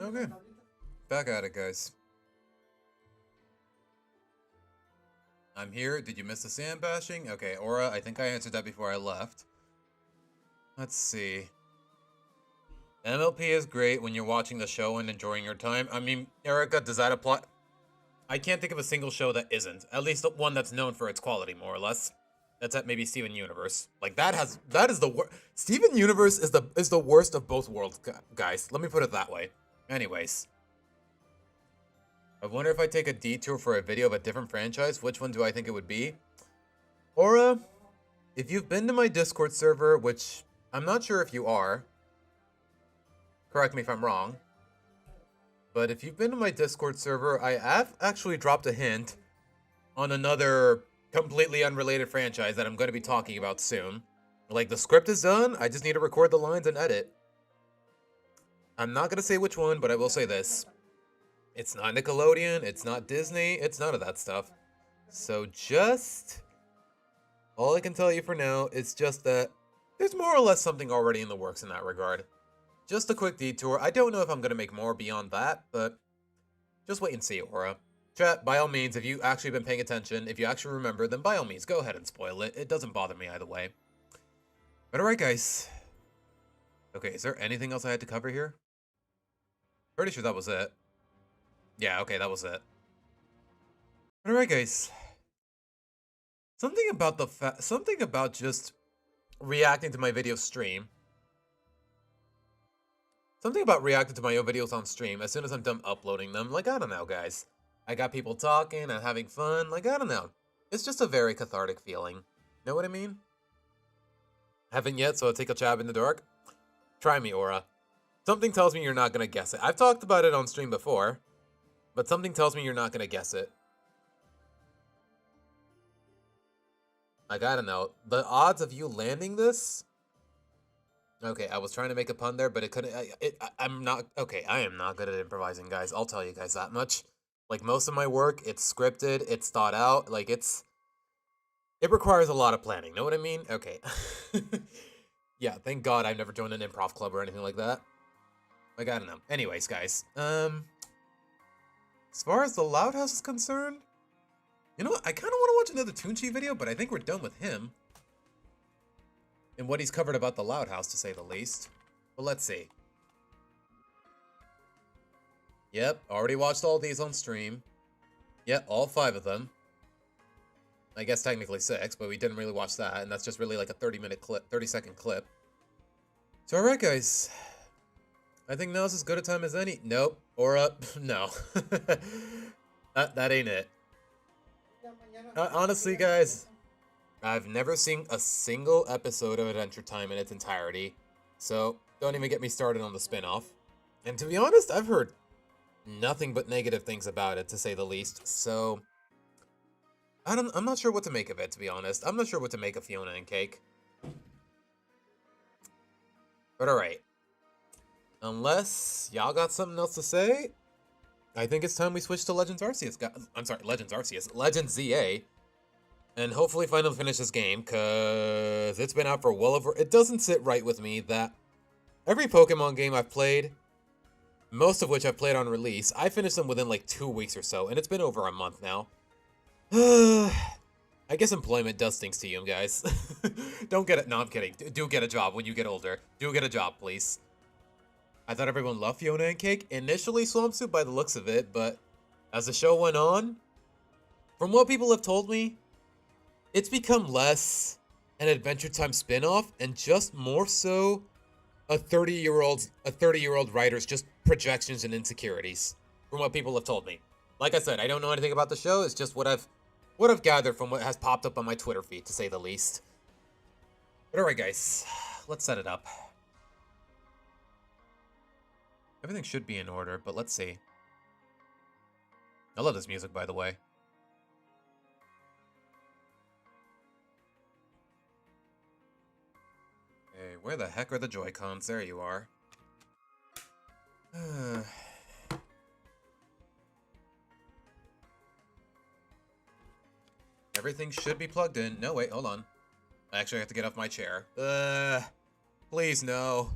Okay. Back at it, guys. I'm here. Did you miss the sand bashing? Okay, Aura, I think I answered that before I left. Let's see. MLP is great when you're watching the show and enjoying your time. I mean, Erica, does that apply? I can't think of a single show that isn't. At least one that's known for its quality, more or less. That's at maybe Steven Universe. Like that is the worst. Steven Universe is the worst of both worlds, guys. Let me put it that way. Anyways, I wonder if I take a detour for a video of a different franchise, which one do I think it would be? Aura, if you've been to my Discord server, which I'm not sure if you are, correct me if I'm wrong, but if you've been to my Discord server, I have actually dropped a hint on another completely unrelated franchise that I'm going to be talking about soon. Like, the script is done, I just need to record the lines and edit. I'm not going to say which one, but I will say this. It's not Nickelodeon, it's not Disney, it's none of that stuff. So just... all I can tell you for now is just that there's more or less something already in the works in that regard. Just a quick detour. I don't know if I'm going to make more beyond that, but just wait and see, Aura. Chat, by all means, if you actually been paying attention, if you actually remember, then by all means, go ahead and spoil it. It doesn't bother me either way. But alright, guys. Okay, is there anything else I had to cover here? Pretty sure that was it. Yeah, okay, that was it. But alright, guys. Something about just reacting to my video stream. Something about reacting to my own videos on stream as soon as I'm done uploading them. Like, I don't know, guys. I got people talking and having fun. Like, I don't know. It's just a very cathartic feeling. Know what I mean? Haven't yet, so I'll take a jab in the dark. Try me, Aura. Something tells me you're not gonna guess it. I've talked about it on stream before, but something tells me you're not gonna guess it. Like, I don't know. The odds of you landing this... Okay, I was trying to make a pun there, but it couldn't... I'm not... Okay, I am not good at improvising, guys. I'll tell you guys that much. Like, most of my work, it's scripted, it's thought out. Like, it's... It requires a lot of planning. Know what I mean? Okay. Yeah, thank God I've never joined an improv club or anything like that. Like, I don't know. Anyways, guys. As far as the Loud House is concerned... You know what? I kind of want to watch another Tunchi video, but I think we're done with him. And what he's covered about the Loud House, to say the least. But let's see. Yep, already watched all these on stream. Yep, all 5 of them. I guess technically 6, but we didn't really watch that, and that's just really like a 30-minute clip, 30-second clip. So alright, guys. I think now's as good a time as any. Nope. Or no. That ain't it. Honestly, guys, I've never seen a single episode of Adventure Time in its entirety, so don't even get me started on the spin-off. And to be honest, I've heard nothing but negative things about it, to say the least, so... I'm not sure what to make of it, to be honest. I'm not sure what to make of Fiona and Cake. But alright. Unless y'all got something else to say, I think it's time we switch to Legends Arceus. I'm sorry, Legends Arceus. Legends ZA. And hopefully finally finish this game, because it's been out for well over... It doesn't sit right with me that every Pokemon game I've played, most of which I've played on release, I finished them within like 2 weeks or so, and it's been over a month now. I guess employment does things to you guys. Don't get it. No, I'm kidding. Do get a job when you get older. Do get a job, please. I thought everyone loved Fiona and Cake. Initially, Swampsuit by the looks of it, but as the show went on, from what people have told me, it's become less an Adventure Time spin-off and just more so a 30-year-old writer's just projections and insecurities, from what people have told me. Like I said, I don't know anything about the show. It's just what I've gathered from what has popped up on my Twitter feed, to say the least. But alright, guys. Let's set it up. Everything should be in order, but let's see. I love this music, by the way. Hey, where the heck are the Joy-Cons? There you are. Everything should be plugged in. No, wait, hold on. I actually have to get off my chair. Please, no.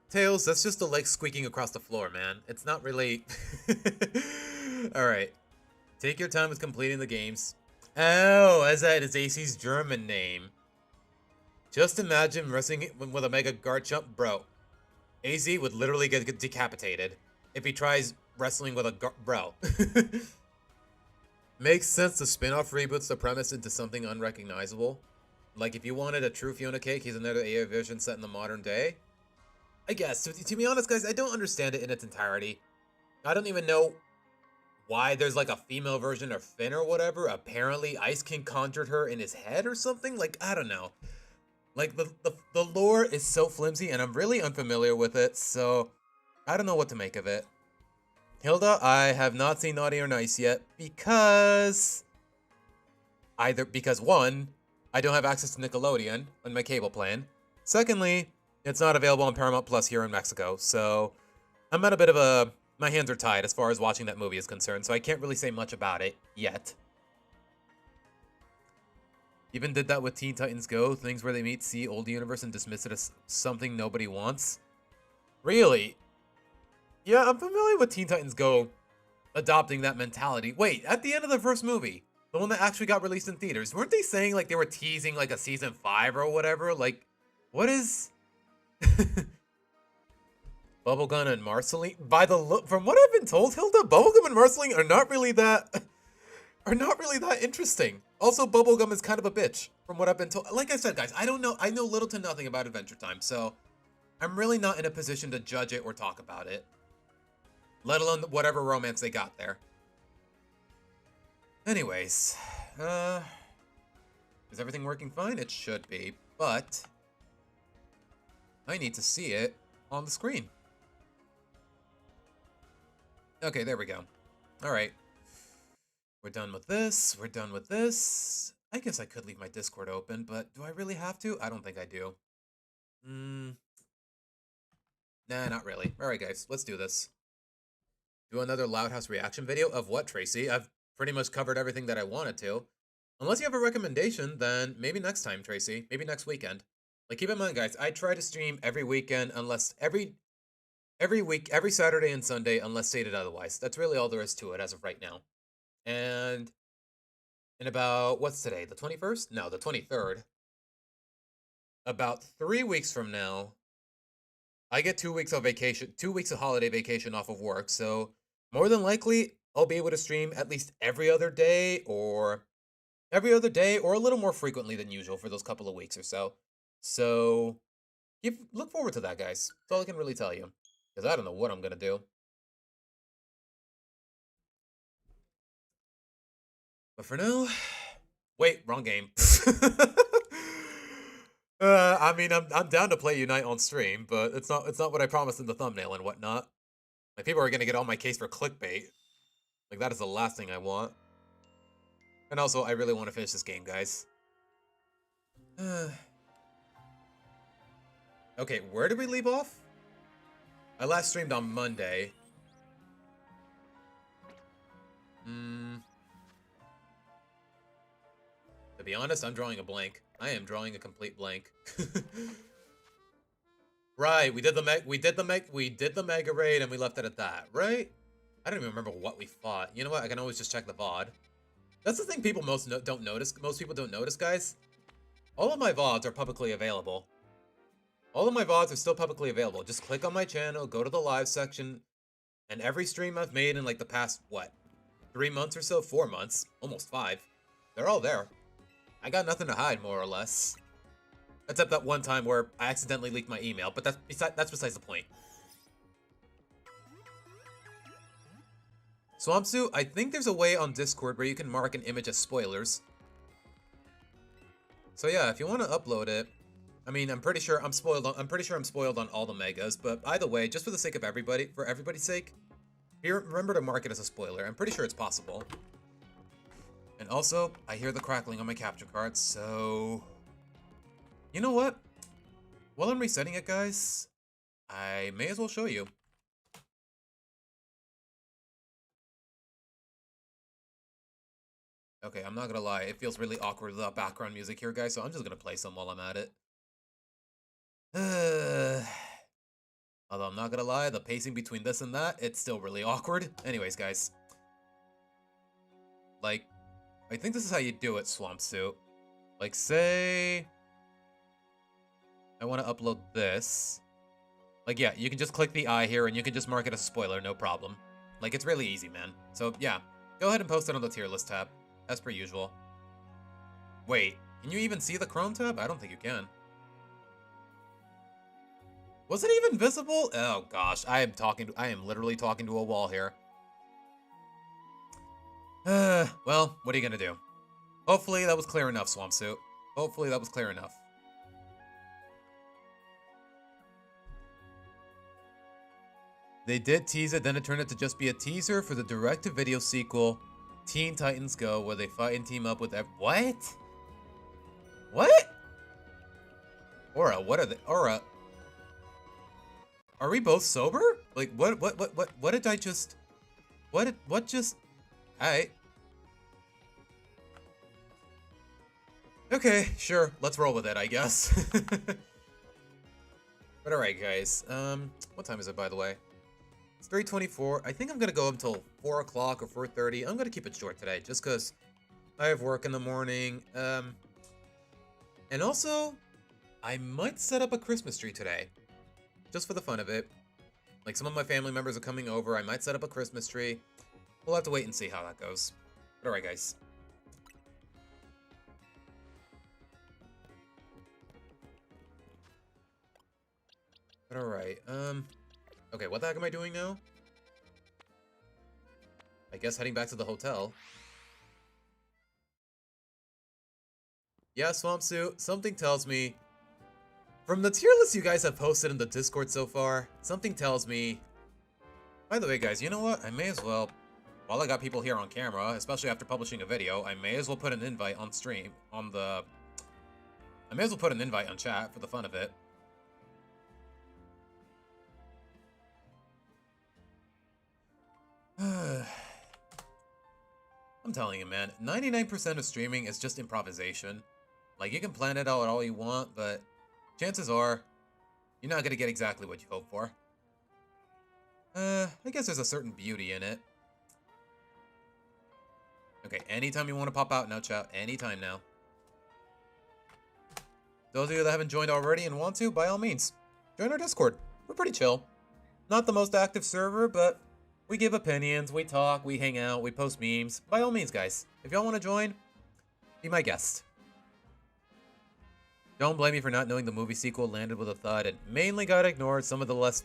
Tails, that's just the legs squeaking across the floor, man. It's not really... Alright. Take your time with completing the games. Oh, as that is AC's German name. Just imagine wrestling with a Mega Guard jump. Bro, AZ would literally get decapitated if he tries wrestling with a bro. Makes sense to spin-off reboots the premise into something unrecognizable. Like if you wanted a true Fiona cake, he's another AI version set in the modern day. I guess. To be honest, guys, I don't understand it in its entirety. I don't even know why there's like a female version of Finn or whatever. Apparently, Ice King conjured her in his head or something. Like, I don't know. Like, the lore is so flimsy, and I'm really unfamiliar with it, so I don't know what to make of it. Hilda, I have not seen Naughty or Nice yet because... one, I don't have access to Nickelodeon on my cable plan. Secondly, it's not available on Paramount Plus here in Mexico, so I'm at a bit of a... My hands are tied as far as watching that movie is concerned, so I can't really say much about it yet. Even did that with Teen Titans Go, things where they meet, see old universe, and dismiss it as something nobody wants. Really? Yeah, I'm familiar with Teen Titans Go adopting that mentality. Wait, at the end of the first movie, the one that actually got released in theaters, weren't they saying like they were teasing like a season 5 or whatever? Like, what is... Bubblegum and Marceline? By the look, from what I've been told, Hilda, Bubblegum and Marceline are not really that interesting. Also, Bubblegum is kind of a bitch, from what I've been told. Like I said, guys, I don't know. I know little to nothing about Adventure Time, so I'm really not in a position to judge it or talk about it. Let alone whatever romance they got there. Anyways, is everything working fine? It should be, but I need to see it on the screen. Okay, there we go. All right. We're done with this. We're done with this. I guess I could leave my Discord open, but do I really have to? I don't think I do. Nah, not really. All right, guys, let's do this. Do another Loud House reaction video of what, Tracy? I've pretty much covered everything that I wanted to. Unless you have a recommendation, then maybe next time, Tracy. Maybe next weekend. Like, keep in mind, guys, I try to stream every weekend unless every week, every Saturday and Sunday, unless stated otherwise. That's really all there is to it as of right now. And in about, what's today? The 21st? No, the 23rd. About 3 weeks from now, I get 2 weeks of vacation, 2 weeks of holiday vacation off of work. So more than likely, I'll be able to stream at least every other day or a little more frequently than usual for those couple of weeks or so. So look forward to that, guys. That's all I can really tell you. Because I don't know what I'm going to do. But for now... Wait, wrong game. I mean, I'm down to play Unite on stream, but it's not what I promised in the thumbnail and whatnot. Like, people are going to get on my case for clickbait. Like, that is the last thing I want. And also, I really want to finish this game, guys. Okay, where did we leave off? I last streamed on Monday. To be honest, I'm drawing a blank. I am drawing a complete blank. Right, we did the mega raid and we left it at that, right? I don't even remember what we fought. You know what? I can always just check the VOD. That's the thing people don't notice. Most people don't notice, guys. All of my VODs are publicly available. All of my VODs are still publicly available. Just click on my channel, go to the live section, and every stream I've made in like the past, what, 3 months or so? 4 months, almost 5. They're all there. I got nothing to hide, more or less. Except that one time where I accidentally leaked my email, but that's besides the point. Swampsu, I think there's a way on Discord where you can mark an image as spoilers. So yeah, if you want to upload it, I mean, I'm pretty sure I'm spoiled on all the megas, but either way, just for the sake of everybody, for everybody's sake, here, remember to mark it as a spoiler. I'm pretty sure it's possible. And also, I hear the crackling on my capture card, so... You know what? While I'm resetting it, guys, I may as well show you. Okay, I'm not gonna lie, it feels really awkward without background music here, guys, so I'm just gonna play some while I'm at it. Although I'm not gonna lie, the pacing between this and that, it's still really awkward. Anyways, guys. Like, I think this is how you do it, Swamp Suit. Like, say... I want to upload this. Like, yeah, you can just click the I here, and you can just mark it as a spoiler, no problem. Like, it's really easy, man. So, yeah. Go ahead and post it on the tier list tab, as per usual. Wait, can you even see the Chrome tab? I don't think you can. Was it even visible? Oh gosh, I am literally talking to a wall here. Well, what are you gonna do? Hopefully that was clear enough, Swampsuit. Hopefully that was clear enough. They did tease it, then it turned out to just be a teaser for the direct-to-video sequel, Teen Titans Go, where they fight and team up with what? What? Aura, what are they? Aura. Are we both sober? Like, what did I just... What just... Alright. Okay, sure. Let's roll with it, I guess. But alright, guys. What time is it, by the way? It's 3:24. I think I'm gonna go up until 4 o'clock or 4:30. I'm gonna keep it short today, just because I have work in the morning. And also, I might set up a Christmas tree today. Just for the fun of it. Like, some of my family members are coming over. I might set up a Christmas tree. We'll have to wait and see how that goes. But alright, guys. But alright, okay, what the heck am I doing now? I guess heading back to the hotel. Yeah, Swampsuit, something tells me... From the tier list you guys have posted in the Discord so far, something tells me... By the way, guys, you know what? I may as well... While I got people here on camera, especially after publishing a video, I may as well put an invite on stream, on the... I may as well put an invite on chat for the fun of it. I'm telling you, man, 99% of streaming is just improvisation. Like, you can plan it out all you want, but chances are, you're not gonna get exactly what you hope for. I guess there's a certain beauty in it. Okay, anytime you want to pop out now, chat, anytime now. Those of you that haven't joined already and want to, by all means, join our Discord. We're pretty chill. Not the most active server, but we give opinions, we talk, we hang out, we post memes. By all means, guys, if y'all want to join, be my guest. Don't blame me for not knowing the movie sequel landed with a thud and mainly got ignored some of the less...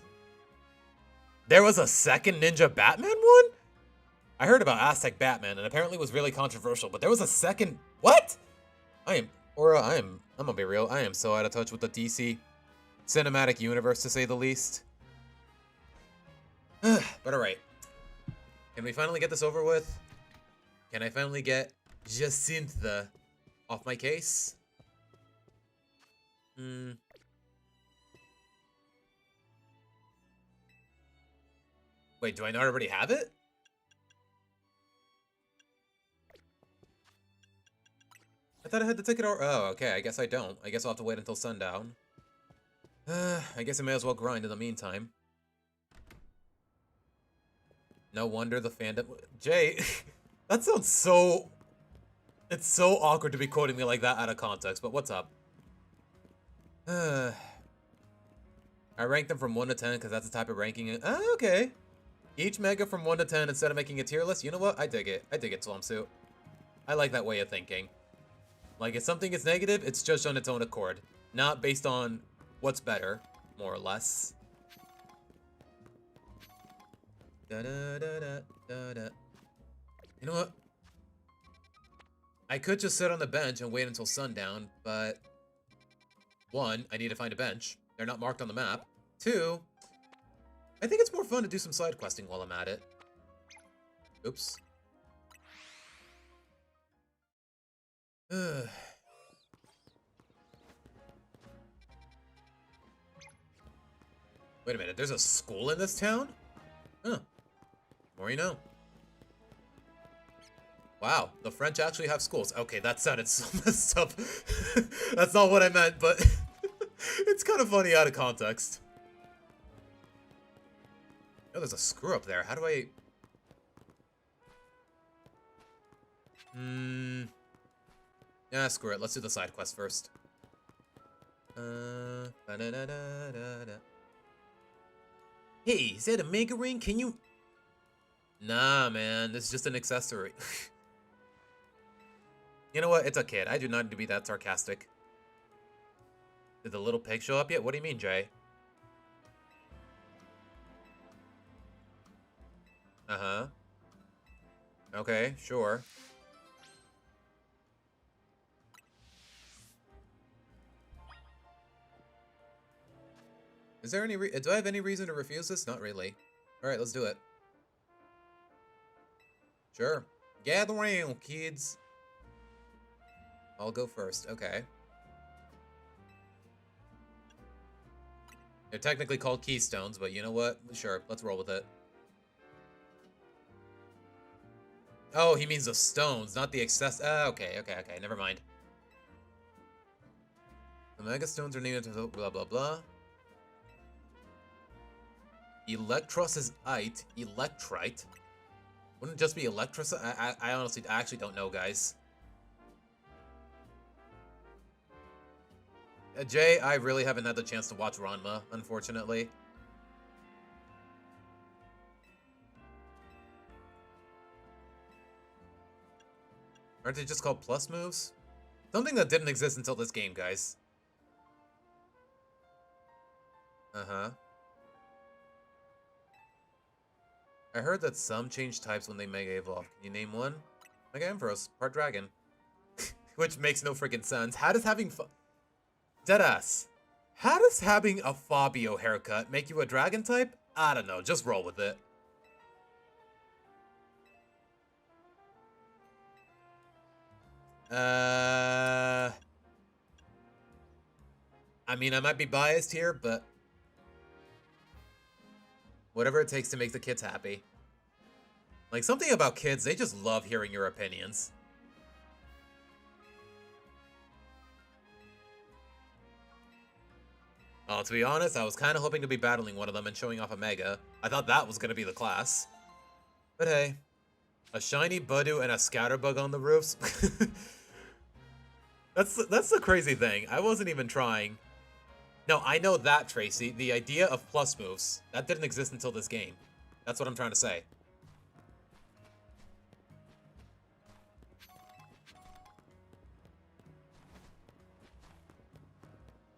There was a second Ninja Batman one? I heard about Aztec Batman and apparently it was really controversial, but there was a second... What? I'm gonna be real, I am so out of touch with the DC cinematic universe, to say the least. But alright. Can we finally get this over with? Can I finally get Jacintha off my case? Wait, do I not already have it? I thought I had the ticket or... Oh, okay, I guess I don't. I guess I'll have to wait until sundown. I guess I may as well grind in the meantime. No wonder the fandom... Jay, that sounds so... It's so awkward to be quoting me like that out of context, but what's up? I ranked them from 1 to 10 because that's the type of ranking... okay. Each mega from 1 to 10 instead of making a tier list. You know what? I dig it. I dig it, Swampsuit. I like that way of thinking. Like, if something is negative, it's just on its own accord. Not based on what's better, more or less. Da -da -da -da -da -da. You know what? I could just sit on the bench and wait until sundown, but... 1, I need to find a bench. They're not marked on the map. 2, I think it's more fun to do some side questing while I'm at it. Oops. Wait a minute, there's a school in this town? Huh. More you know. Wow, the French actually have schools. Okay, that sounded so messed up. That's not what I meant, but it's kind of funny out of context. Oh, there's a screw up there. How do I... Yeah, screw it. Let's do the side quest first. Ba-da-da-da-da-da. Hey, is that a mega ring? Can you... Nah, man. This is just an accessory. You know what? It's a kid. I do not need to be that sarcastic. Did the little pig show up yet? What do you mean, Jay? Uh-huh. Okay, sure. Is there any do I have any reason to refuse this? Not really. Alright, let's do it. Sure. Gather around, kids. I'll go first. Okay. They're technically called keystones, but you know what? Sure, let's roll with it. Oh, he means the stones, not the excess. Okay, never mind. The mega stones are named after blah blah blah. Electros is Electrite. Wouldn't it just be Electros? I honestly, I actually don't know, guys. Jay, I really haven't had the chance to watch Ranma, unfortunately. Aren't they just called plus moves? Something that didn't exist until this game, guys. Uh-huh. I heard that some change types when they Mega Evolve. Can you name one? Mega Ampharos, part Dragon. Which makes no freaking sense. How does having Deadass. How does having a Fabio haircut make you a Dragon type? I don't know, just roll with it. I mean, I might be biased here, but whatever it takes to make the kids happy. Like, something about kids, they just love hearing your opinions. Oh, to be honest, I was kind of hoping to be battling one of them and showing off a Mega. I thought that was going to be the class. But hey, a shiny Budu and a Scatterbug on the roofs? That's the crazy thing. I wasn't even trying. No, I know that, Tracy. The idea of plus moves, that didn't exist until this game. That's what I'm trying to say.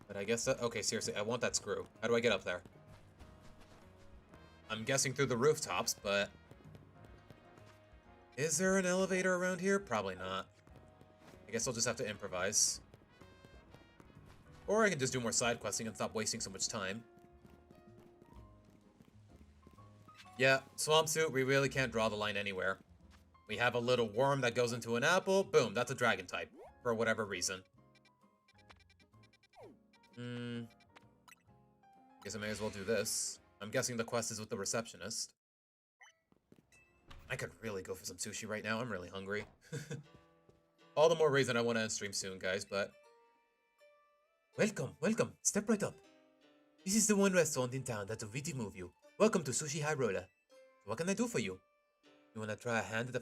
But I guess that... Okay, seriously, I want that screw. How do I get up there? I'm guessing through the rooftops, but... Is there an elevator around here? Probably not. I guess I'll just have to improvise. Or I can just do more side questing and stop wasting so much time. Yeah, Swamp Suit, we really can't draw the line anywhere. We have a little worm that goes into an apple. Boom, that's a dragon type. For whatever reason. Guess I may as well do this. I'm guessing the quest is with the receptionist. I could really go for some sushi right now. I'm really hungry. All the more reason I want to end stream soon, guys, but... Welcome, welcome. Step right up. This is the one restaurant in town that'll really move you. Welcome to Sushi High Roller. What can I do for you? You want to try a hand at the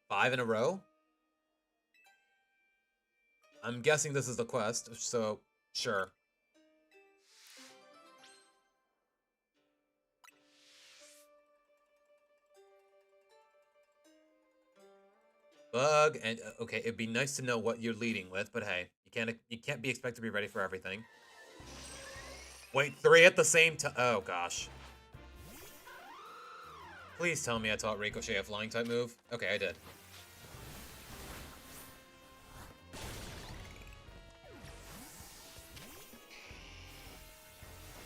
5 in a row? I'm guessing this is the quest, so sure. Bug and okay, it'd be nice to know what you're leading with, but hey, you can't be expected to be ready for everything. Wait, 3 at the same time? Oh gosh. Please tell me I taught Ricochet a flying type move. Okay, I did.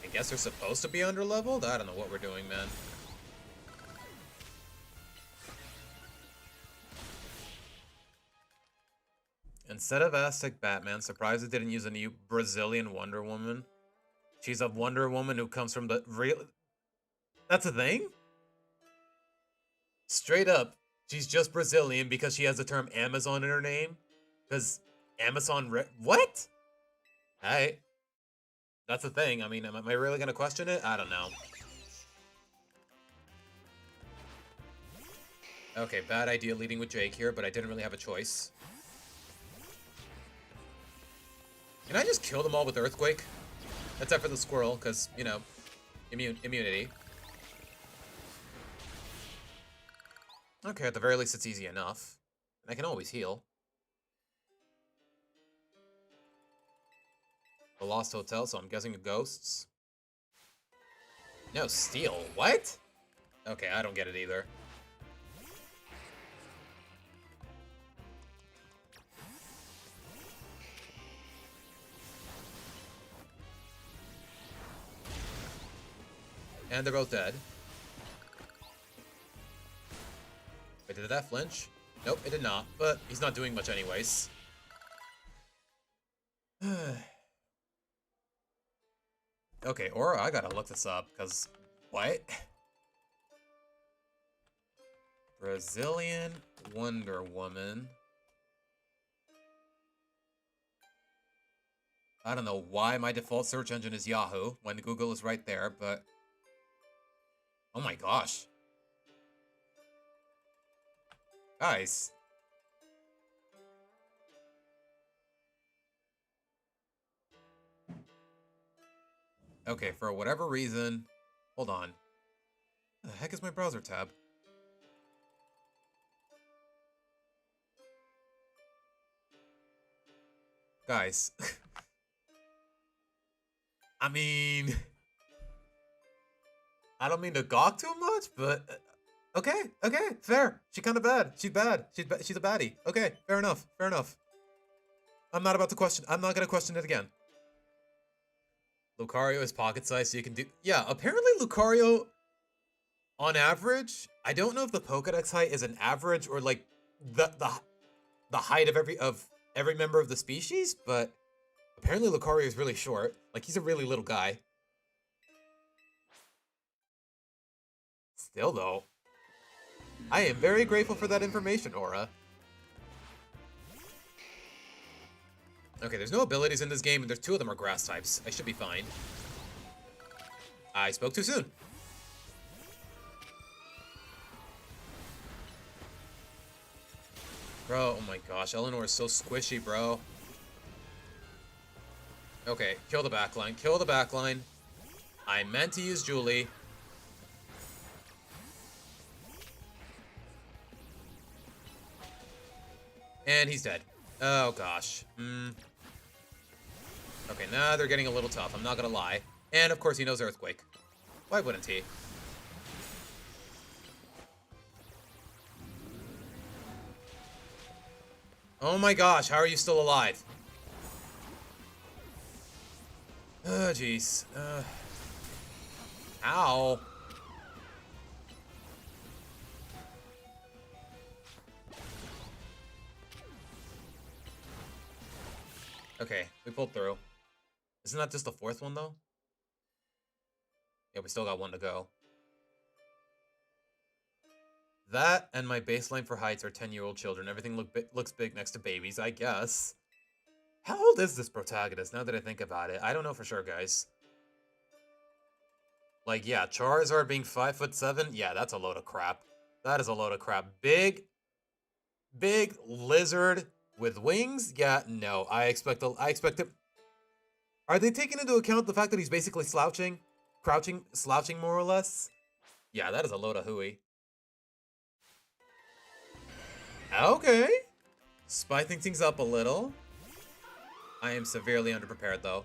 I guess they're supposed to be underleveled? I don't know what we're doing, man. Instead of Aztec Batman, surprised it didn't use a new Brazilian Wonder Woman. She's a Wonder Woman who comes from the real... That's a thing? Straight up, she's just Brazilian because she has the term Amazon in her name. Because Amazon... What? Hey. That's a thing. I mean, am I really going to question it? I don't know. Okay, bad idea leading with Jake here, but I didn't really have a choice. Can I just kill them all with Earthquake? Except for the squirrel, because, you know, immunity. Okay, at the very least it's easy enough. And I can always heal. The Lost Hotel, so I'm guessing the ghosts. No, steal. What? Okay, I don't get it either. And they're both dead. Wait, did that flinch? Nope, it did not, but he's not doing much anyways. Okay, or I gotta look this up, because... What? Brazilian Wonder Woman. I don't know why my default search engine is Yahoo, when Google is right there, but... Oh my gosh. Guys. Okay, for whatever reason... Hold on. Where the heck is my browser tab? Guys. I mean... I don't mean to gawk too much, but... Okay, fair. She's kind of bad. She's bad. She's a baddie. Okay, fair enough. I'm not gonna question it again. Lucario is pocket size, so you can do... Yeah, apparently Lucario, on average, I don't know if the Pokedex height is an average or like the height of every member of the species, but apparently Lucario is really short. Like, he's a really little guy. Still, though, I am very grateful for that information, Aura. Okay, there's no abilities in this game, and there's 2 of them are grass types. I should be fine. I spoke too soon. Bro, oh my gosh, Eleanor is so squishy, bro. Okay, kill the backline. I meant to use Julie. And he's dead. Oh gosh. Okay, now they're getting a little tough, I'm not gonna lie. And of course he knows Earthquake. Why wouldn't he? Oh my gosh, how are you still alive? Oh jeez. Ow. Okay, we pulled through. Isn't that just the 4th one, though? Yeah, we still got 1 to go. That and my baseline for heights are 10-year-old children. Everything looks big next to babies, I guess. How old is this protagonist, now that I think about it? I don't know for sure, guys. Like, yeah, Charizard being 5'7", yeah, that's a load of crap. That is a load of crap. Big lizard with wings? Yeah, no. I expect him. Are they taking into account the fact that he's basically slouching? Slouching more or less? Yeah, that is a load of hooey. Okay. Spicing things up a little. I am severely underprepared, though.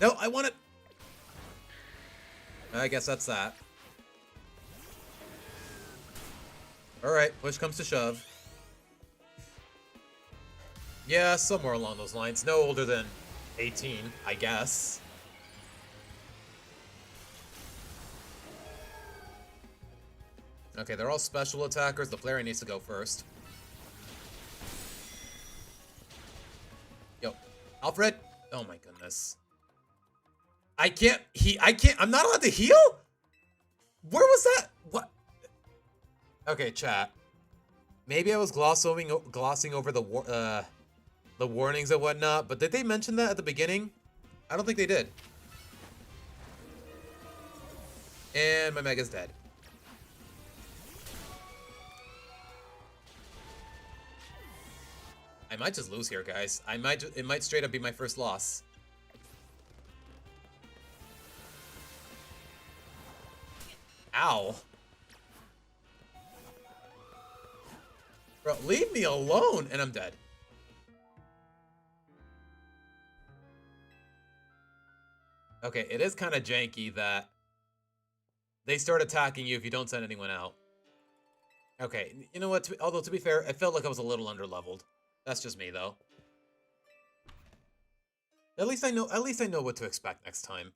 No, I want it. I guess that's that. Alright, push comes to shove. Yeah, somewhere along those lines. No older than 18, I guess. Okay, they're all special attackers. The player needs to go first. Yo, Alfred! Oh my goodness. I can't, I'm not allowed to heal? Where was that? What? Okay, chat. Maybe I was glossing over the warnings and whatnot, but did they mention that at the beginning? I don't think they did. And my Mega's dead. I might just lose here, guys. It might straight up be my first loss. Ow. Bro, leave me alone! And I'm dead. Okay, it is kind of janky that they start attacking you if you don't send anyone out. Okay, you know what? Although, to be fair, I felt like I was a little underleveled. That's just me, though. At least I know what to expect next time.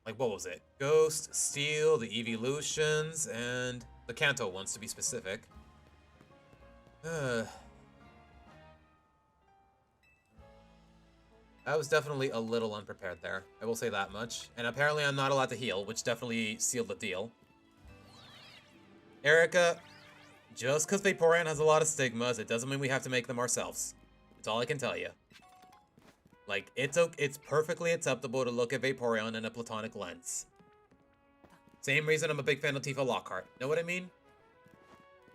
Like, what was it? Ghost, Steel, the Evolutions, and the Kanto ones, to be specific. I was definitely a little unprepared there. I will say that much. And apparently I'm not allowed to heal, which definitely sealed the deal. Erica, just because Vaporeon has a lot of stigmas, it doesn't mean we have to make them ourselves. That's all I can tell you. Like, it's perfectly acceptable to look at Vaporeon in a platonic lens. Same reason I'm a big fan of Tifa Lockhart. Know what I mean?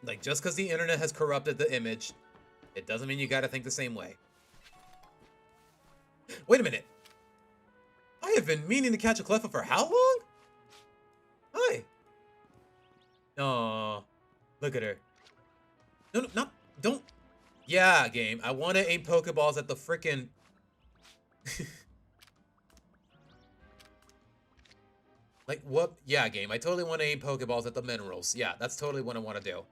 Like, just because the internet has corrupted the image, it doesn't mean you gotta think the same way. Wait a minute. I have been meaning to catch a Cleffa for how long? Hi. Aw. Look at her. No, don't. Yeah, game. I want to aim Pokeballs at the frickin'... Like, what? Yeah, game. I totally want to aim Pokeballs at the minerals. Yeah, that's totally what I want to do.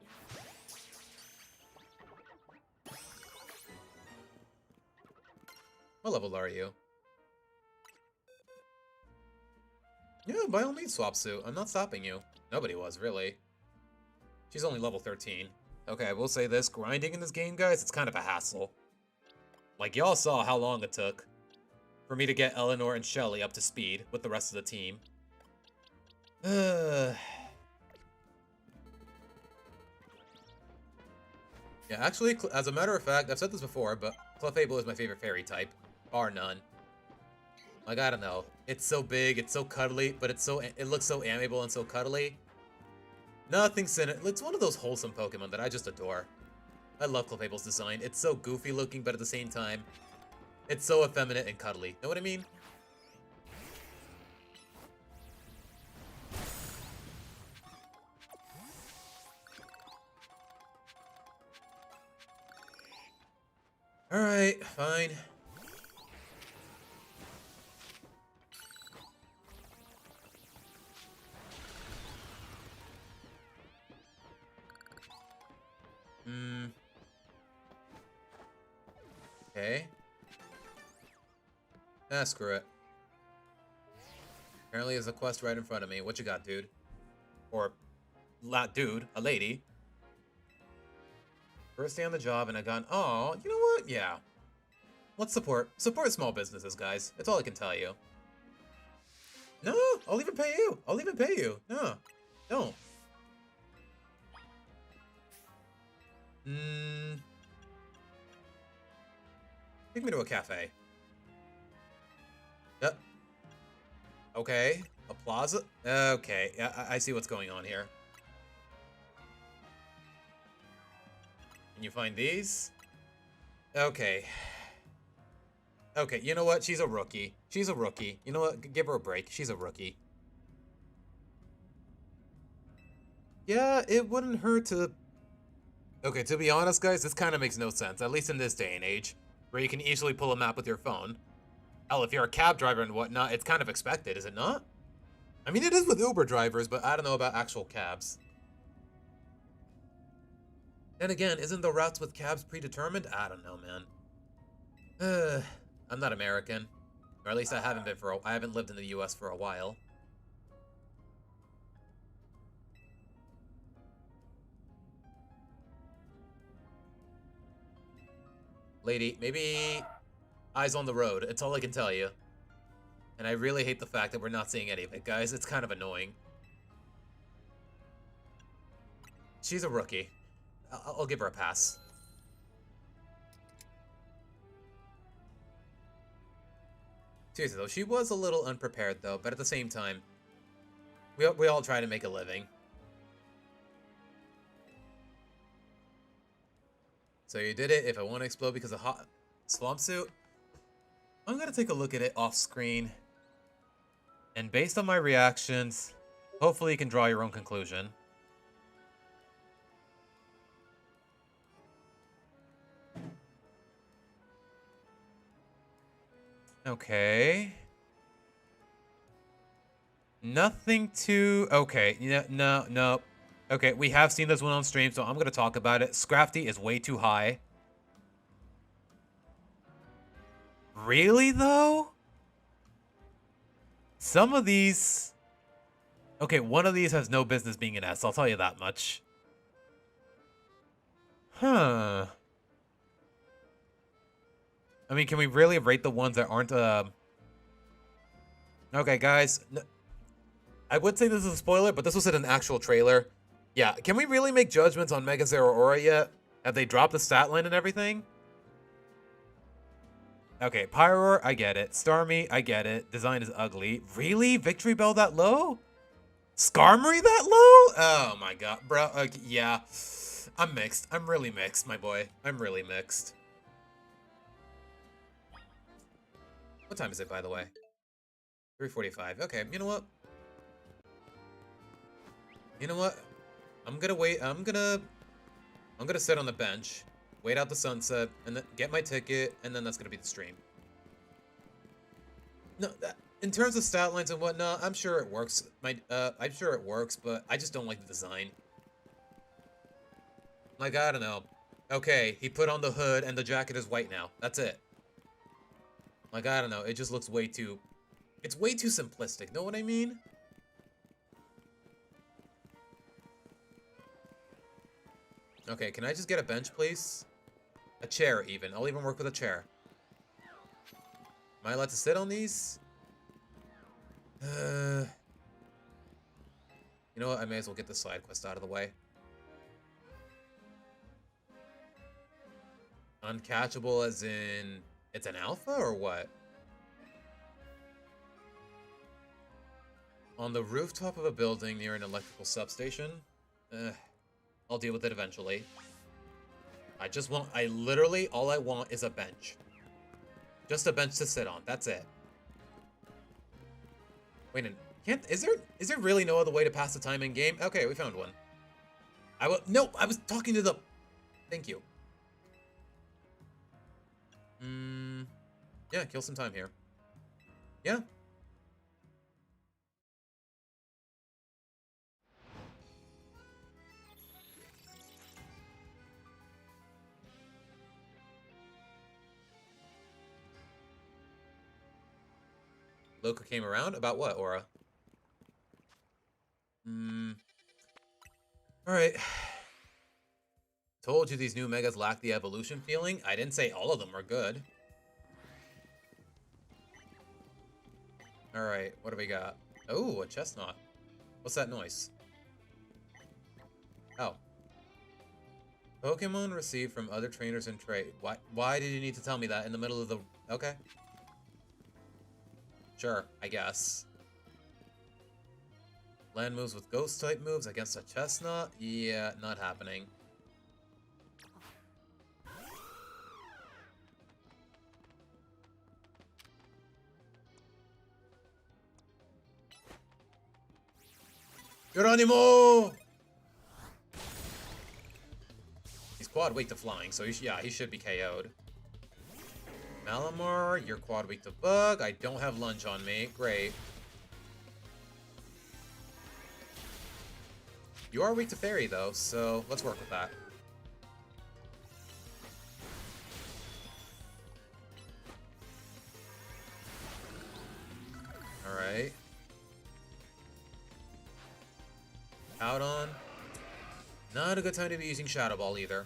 What level are you? Yeah, by all means, swap suit. I'm not stopping you. Nobody was, really. She's only level 13. Okay, I will say this. Grinding in this game, guys, it's kind of a hassle. Like, y'all saw how long it took for me to get Eleanor and Shelly up to speed with the rest of the team. Yeah, actually, as a matter of fact, I've said this before, but Clefable is my favorite fairy type. Bar none. Like, I don't know. It's so big, it's so cuddly, but it looks so amiable and so cuddly. Nothing's in it. It's one of those wholesome Pokemon that I just adore. I love Clefable's design. It's so goofy looking, but at the same time, it's so effeminate and cuddly. Know what I mean? Alright, fine. Okay. Ah, screw it. Apparently there's a quest right in front of me. What you got, dude? Or, dude, a lady. First day on the job and I got, oh, you know what? Yeah. Let's support small businesses, guys. That's all I can tell you. No, I'll even pay you. I'll even pay you. No, don't. Take me to a cafe. Yep. Okay. A plaza? Okay. Yeah, I see what's going on here. Can you find these? Okay. Okay, you know what? She's a rookie. She's a rookie. You know what? Give her a break. She's a rookie. Yeah, it wouldn't hurt to... Okay, to be honest, guys, this kind of makes no sense, at least in this day and age, where you can easily pull a map with your phone. Hell, if you're a cab driver and whatnot, it's kind of expected, is it not? I mean, it is with Uber drivers, but I don't know about actual cabs. Then again, isn't the routes with cabs predetermined? I don't know, man. I'm not American. Or at least I haven't been I haven't lived in the US for a while. Lady, maybe eyes on the road. It's all I can tell you. And I really hate the fact that we're not seeing any of it, guys. It's kind of annoying. She's a rookie. I'll give her a pass. Seriously, though, she was a little unprepared, though, but at the same time, We all try to make a living. So you did it. If I want to explode because of hot swamp suit, I'm gonna take a look at it off screen. And based on my reactions, hopefully you can draw your own conclusion. Okay. Nothing too... Okay, no. Okay, we have seen this one on stream, so I'm going to talk about it. Scrafty is way too high. Really, though? Some of these... Okay, one of these has no business being an S, I'll tell you that much. Huh. I mean, can we really rate the ones that aren't, Okay, guys. I would say this is a spoiler, but this was in an actual trailer. Yeah, can we really make judgments on Mega Zero Aura yet? Have they dropped the stat line and everything? Okay, Pyroar, I get it. Starmie, I get it. Design is ugly. Really? Victory Bell that low? Skarmory that low? Oh my god, bro. Yeah. I'm mixed. I'm really mixed, my boy. I'm really mixed. What time is it, by the way? 3:45. Okay, you know what? You know what? I'm gonna wait. I'm gonna sit on the bench, wait out the sunset, and then get my ticket, and then that's gonna be the stream. No, in terms of stat lines and whatnot, I'm sure it works. I'm sure it works, but I just don't like the design. Like, I don't know. Okay, he put on the hood, and the jacket is white now. That's it. Like, I don't know. It just looks way too... It's way too simplistic. Know what I mean? Okay, can I just get a bench, please? A chair, even. I'll even work with a chair. Am I allowed to sit on these? You know what? I may as well get the side quest out of the way. Uncatchable as in... It's an alpha, or what? On the rooftop of a building near an electrical substation? I'll deal with it eventually. I literally, all I want is a bench. Just a bench to sit on, that's it. Wait, is there really no other way to pass the time in game? Okay, we found one. No, I was talking to the... Thank you. Yeah, kill some time here. Yeah. Loka came around? About what, Aura? Alright. Told you these new megas lack the evolution feeling. I didn't say all of them were good. Alright, what do we got? Oh, a chestnut. What's that noise? Oh. Pokemon received from other trainers in trade. Why did you need to tell me that in the middle of the... Okay. Sure, I guess. Land moves with ghost type moves against a chestnut? Yeah, not happening. Geronimo! He's quad weak to flying, so he should be KO'd. Malamar, you're quad weak to bug. I don't have lunge on me. Great. You are weak to fairy, though, so let's work with that. Alright. Out on. Not a good time to be using Shadow Ball either.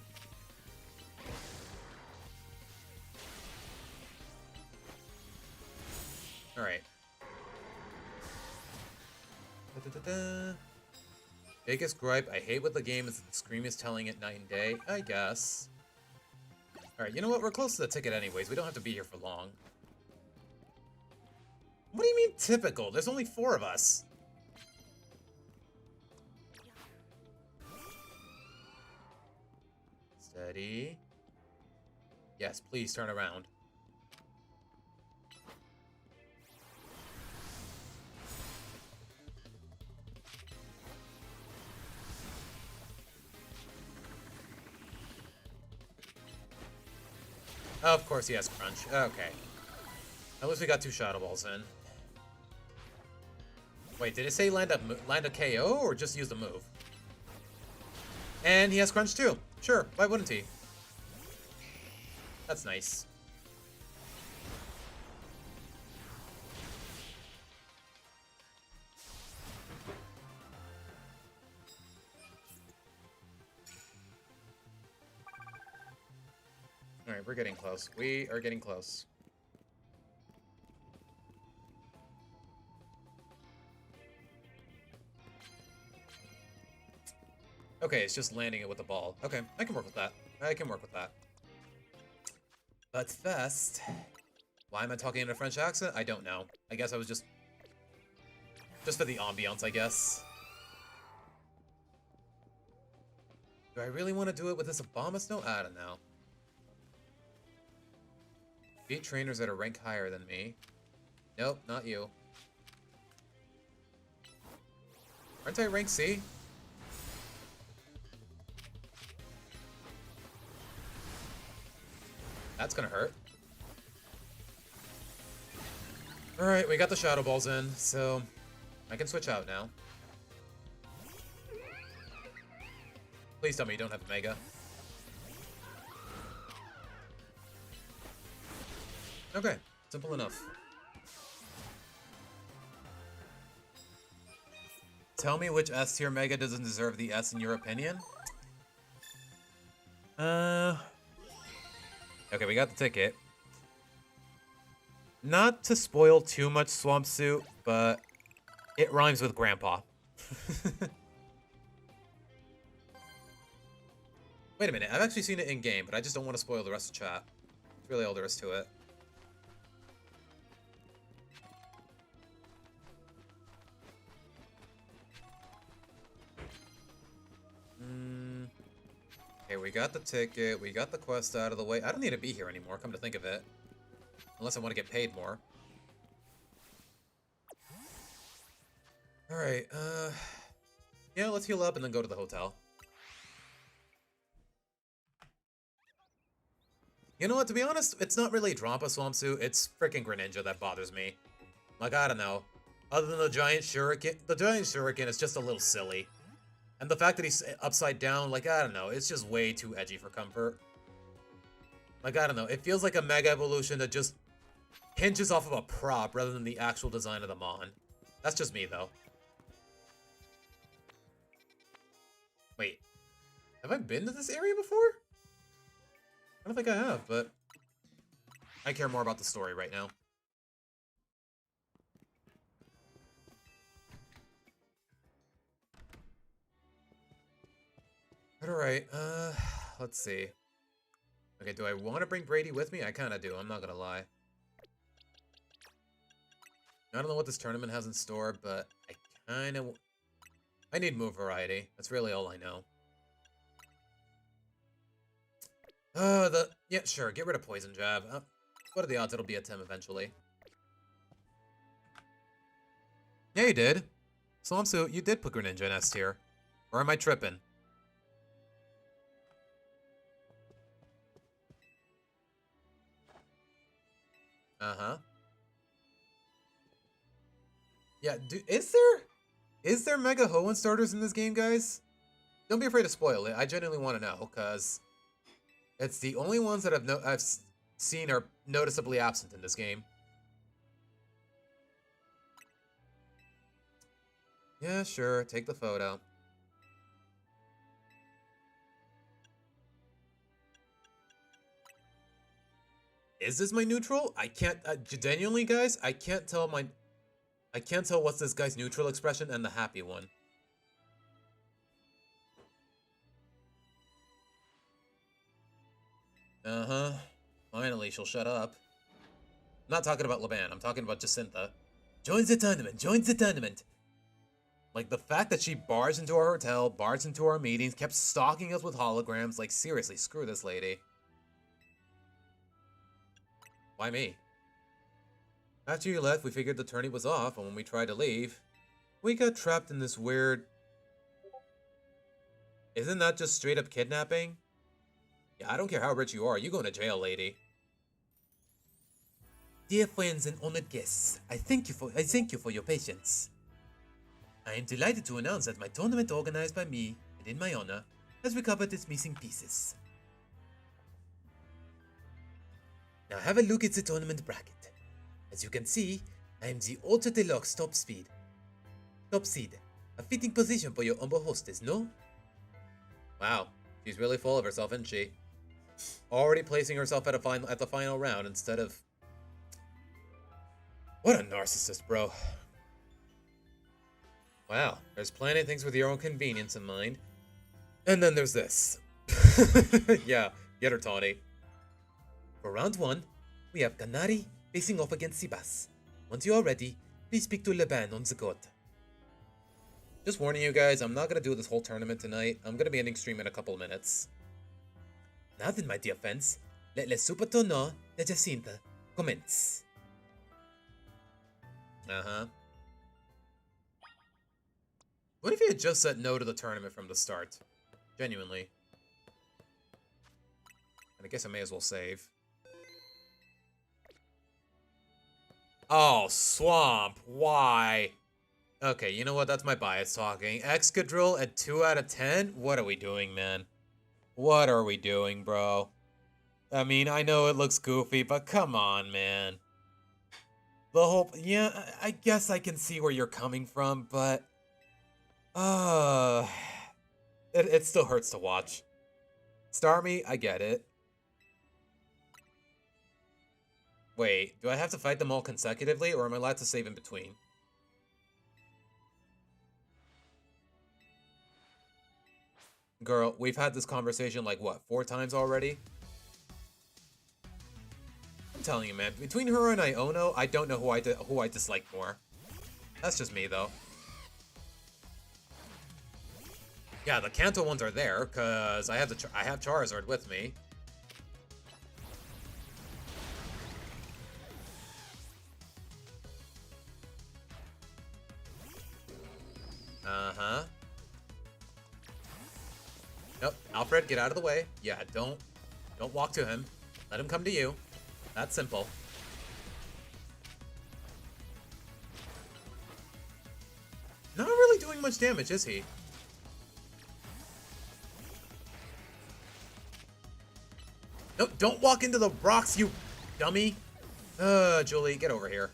Alright. Biggest gripe I hate with the game is that the Scream is telling it night and day. I guess. Alright, you know what? We're close to the ticket anyways. We don't have to be here for long. What do you mean typical? There's only 4 of us. Steady. Yes, please turn around. Of course he has crunch. Okay. At least we got 2 Shadow Balls in. Wait, did it say land a KO or just use the move? And he has crunch too. Sure, why wouldn't he? That's nice. Alright, we're getting close. We are getting close. Okay, it's just landing it with the ball. Okay, I can work with that. I can work with that. But first, why am I talking in a French accent? I don't know. I guess I was just for the ambiance, I guess. Do I really want to do it with this Obama Snow? I don't know. Beat trainers that are rank higher than me. Nope, not you. Aren't I rank C? That's gonna hurt. Alright, we got the Shadow Balls in, so I can switch out now. Please tell me you don't have a Mega. Okay, simple enough. Tell me which S tier Mega doesn't deserve the S in your opinion? Okay, we got the ticket. Not to spoil too much Swamp Suit, but it rhymes with Grandpa. Wait a minute, I've actually seen it in-game, but I just don't want to spoil the rest of chat. That's really all there is to it. Okay, we got the ticket, we got the quest out of the way. I don't need to be here anymore, come to think of it. Unless I want to get paid more. Alright, yeah, let's heal up and then go to the hotel. You know what, to be honest, it's not really Drampa Swamp Suit, it's freaking Greninja that bothers me. Like, I don't know. Other than the giant shuriken is just a little silly. And the fact that he's upside down, like, I don't know, it's just way too edgy for comfort. Like, I don't know, it feels like a Mega Evolution that just hinges off of a prop rather than the actual design of the Mon. That's just me, though. Wait, have I been to this area before? I don't think I have, but I care more about the story right now. Alright, let's see. Okay, do I want to bring Brady with me? I kind of do, I'm not gonna lie. I don't know what this tournament has in store, but I need move variety. That's really all I know. Yeah, sure, get rid of Poison Jab. What are the odds it'll be a Tim eventually? Yeah, you did. Swamsuit, you did put Greninja in S tier. Or am I tripping? Uh-huh. Yeah, is there Mega Hoenn starters in this game, guys? Don't be afraid to spoil it. I genuinely want to know, because it's the only ones that I've seen are noticeably absent in this game. Yeah, sure. Take the photo. Is this my neutral? I can't, genuinely, guys, I can't tell what's this guy's neutral expression and the happy one. Uh-huh. Finally, she'll shut up. I'm not talking about Laban, I'm talking about Jacinta. Joins the tournament, joins the tournament! Like, the fact that she barged into our hotel, barged into our meetings, kept stalking us with holograms. Like, seriously, screw this lady. Why me? After you left, we figured the tourney was off, and when we tried to leave, we got trapped in this weird... Isn't that just straight up kidnapping? Yeah, I don't care how rich you are, you going to jail, lady. Dear friends and honored guests, I thank you for your patience. I am delighted to announce that my tournament organized by me, and in my honor, has recovered its missing pieces. Now have a look at the tournament bracket. As you can see, I am the Ultra Deluxe Top Seed. A fitting position for your humble hostess, no? Wow, she's really full of herself, isn't she? Already placing herself at the final round instead of... What a narcissist, bro. Wow, there's plenty of things with your own convenience in mind. And then there's this. Yeah, get her, Tawny. For round 1, we have Canary facing off against Sibas. Once you are ready, please speak to Leban on the court. Just warning you guys, I'm not going to do this whole tournament tonight. I'm going to be ending stream in a couple minutes. Now then, my dear friends, let le super tournoi de Jacinta commence. Uh-huh. What if he had just said no to the tournament from the start? Genuinely. And I guess I may as well save. Oh, Swamp. Why? Okay, you know what? That's my bias talking. Excadrill at 2 out of 10? What are we doing, man? What are we doing, bro? I mean, I know it looks goofy, but come on, man. The whole... Yeah, I guess I can see where you're coming from, but... It still hurts to watch. Starmie, I get it. Wait, do I have to fight them all consecutively, or am I allowed to save in between? Girl, we've had this conversation like, what, 4 times already? I'm telling you, man, between her and Iono, I don't know who I dislike more. That's just me, though. Yeah, the Kanto ones are there, because I have Charizard with me. Uh-huh. Nope, Alfred, get out of the way. Yeah, don't walk to him. Let him come to you. That's simple. Not really doing much damage, is he? No, don't walk into the rocks, you dummy. Julie, get over here.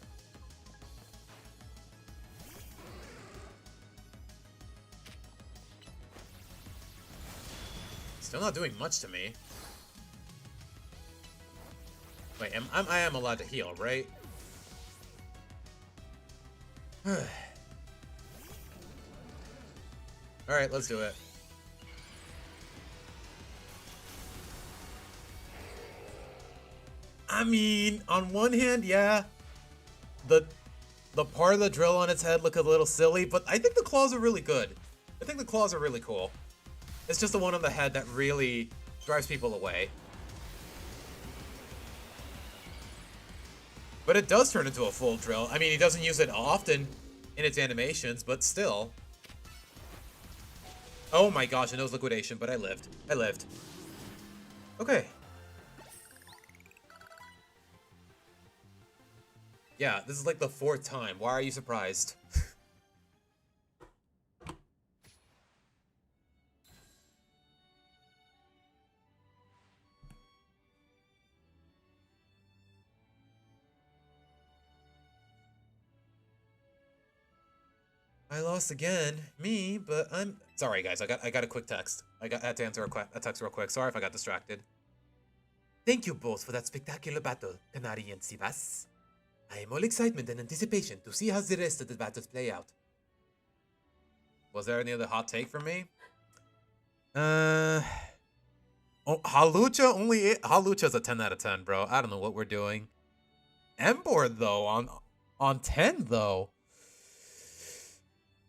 Still not doing much to me. Wait, I am allowed to heal, right? Alright, let's do it. I mean, on one hand, yeah, the part of the drill on its head look a little silly, but I think the claws are really good. I think the claws are really cool. It's just the one on the head that really drives people away. But it does turn into a full drill. I mean, he doesn't use it often in its animations, but still. Oh my gosh, a nose liquidation, but I lived. I lived. Okay. Yeah, this is like the 4th time. Why are you surprised? I lost again. Me, but I'm... Sorry, guys. I got a quick text. I had to answer a text real quick. Sorry if I got distracted. Thank you both for that spectacular battle, Canary and Sivas. I am all excitement and anticipation to see how the rest of the battles play out. Was there any other hot take from me? Oh, Halucha Halucha's a 10 out of 10, bro. I don't know what we're doing. Embor though on 10 though.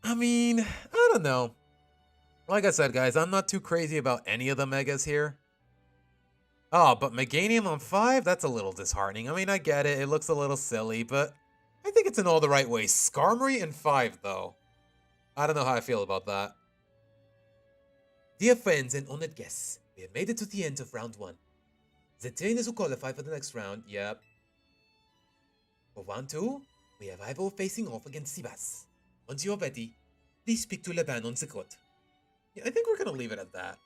I mean, I don't know. Like I said, guys, I'm not too crazy about any of the megas here. Oh, but Meganium on 5? That's a little disheartening. I mean, I get it. It looks a little silly, but I think it's in all the right ways. Skarmory in 5, though. I don't know how I feel about that. Dear friends and honored guests, we have made it to the end of round 1. The trainers who qualify for the next round, yep. For round 2, we have Ivo facing off against Sivas. Once you're ready, please speak to Leban on the court. Yeah, I think we're gonna leave it at that.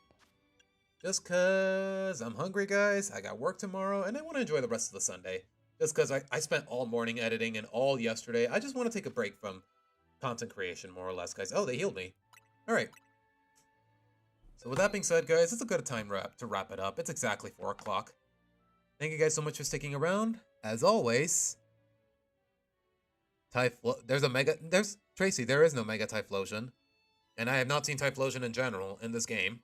Just cause I'm hungry, guys. I got work tomorrow, and I want to enjoy the rest of the Sunday. Just cause I spent all morning editing and all yesterday. I just want to take a break from content creation, more or less, guys. Oh, they healed me. Alright. So with that being said, guys, it's a good time to wrap it up. It's exactly 4 o'clock. Thank you guys so much for sticking around. As always, there's Tracy, there is no Mega Typhlosion. And I have not seen Typhlosion in general in this game.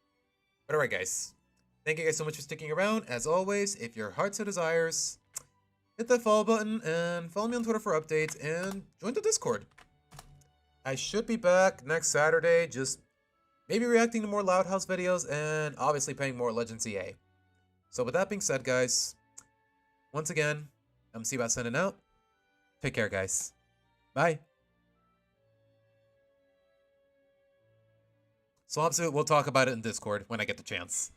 But alright, guys. Thank you guys so much for sticking around. As always, if your heart so desires, hit that follow button and follow me on Twitter for updates and join the Discord. I should be back next Saturday, just maybe reacting to more Loud House videos and obviously playing more Legends EA. So with that being said, guys, once again, I'm Seabass signing out. Take care, guys. Bye. So obviously, we'll talk about it in Discord when I get the chance.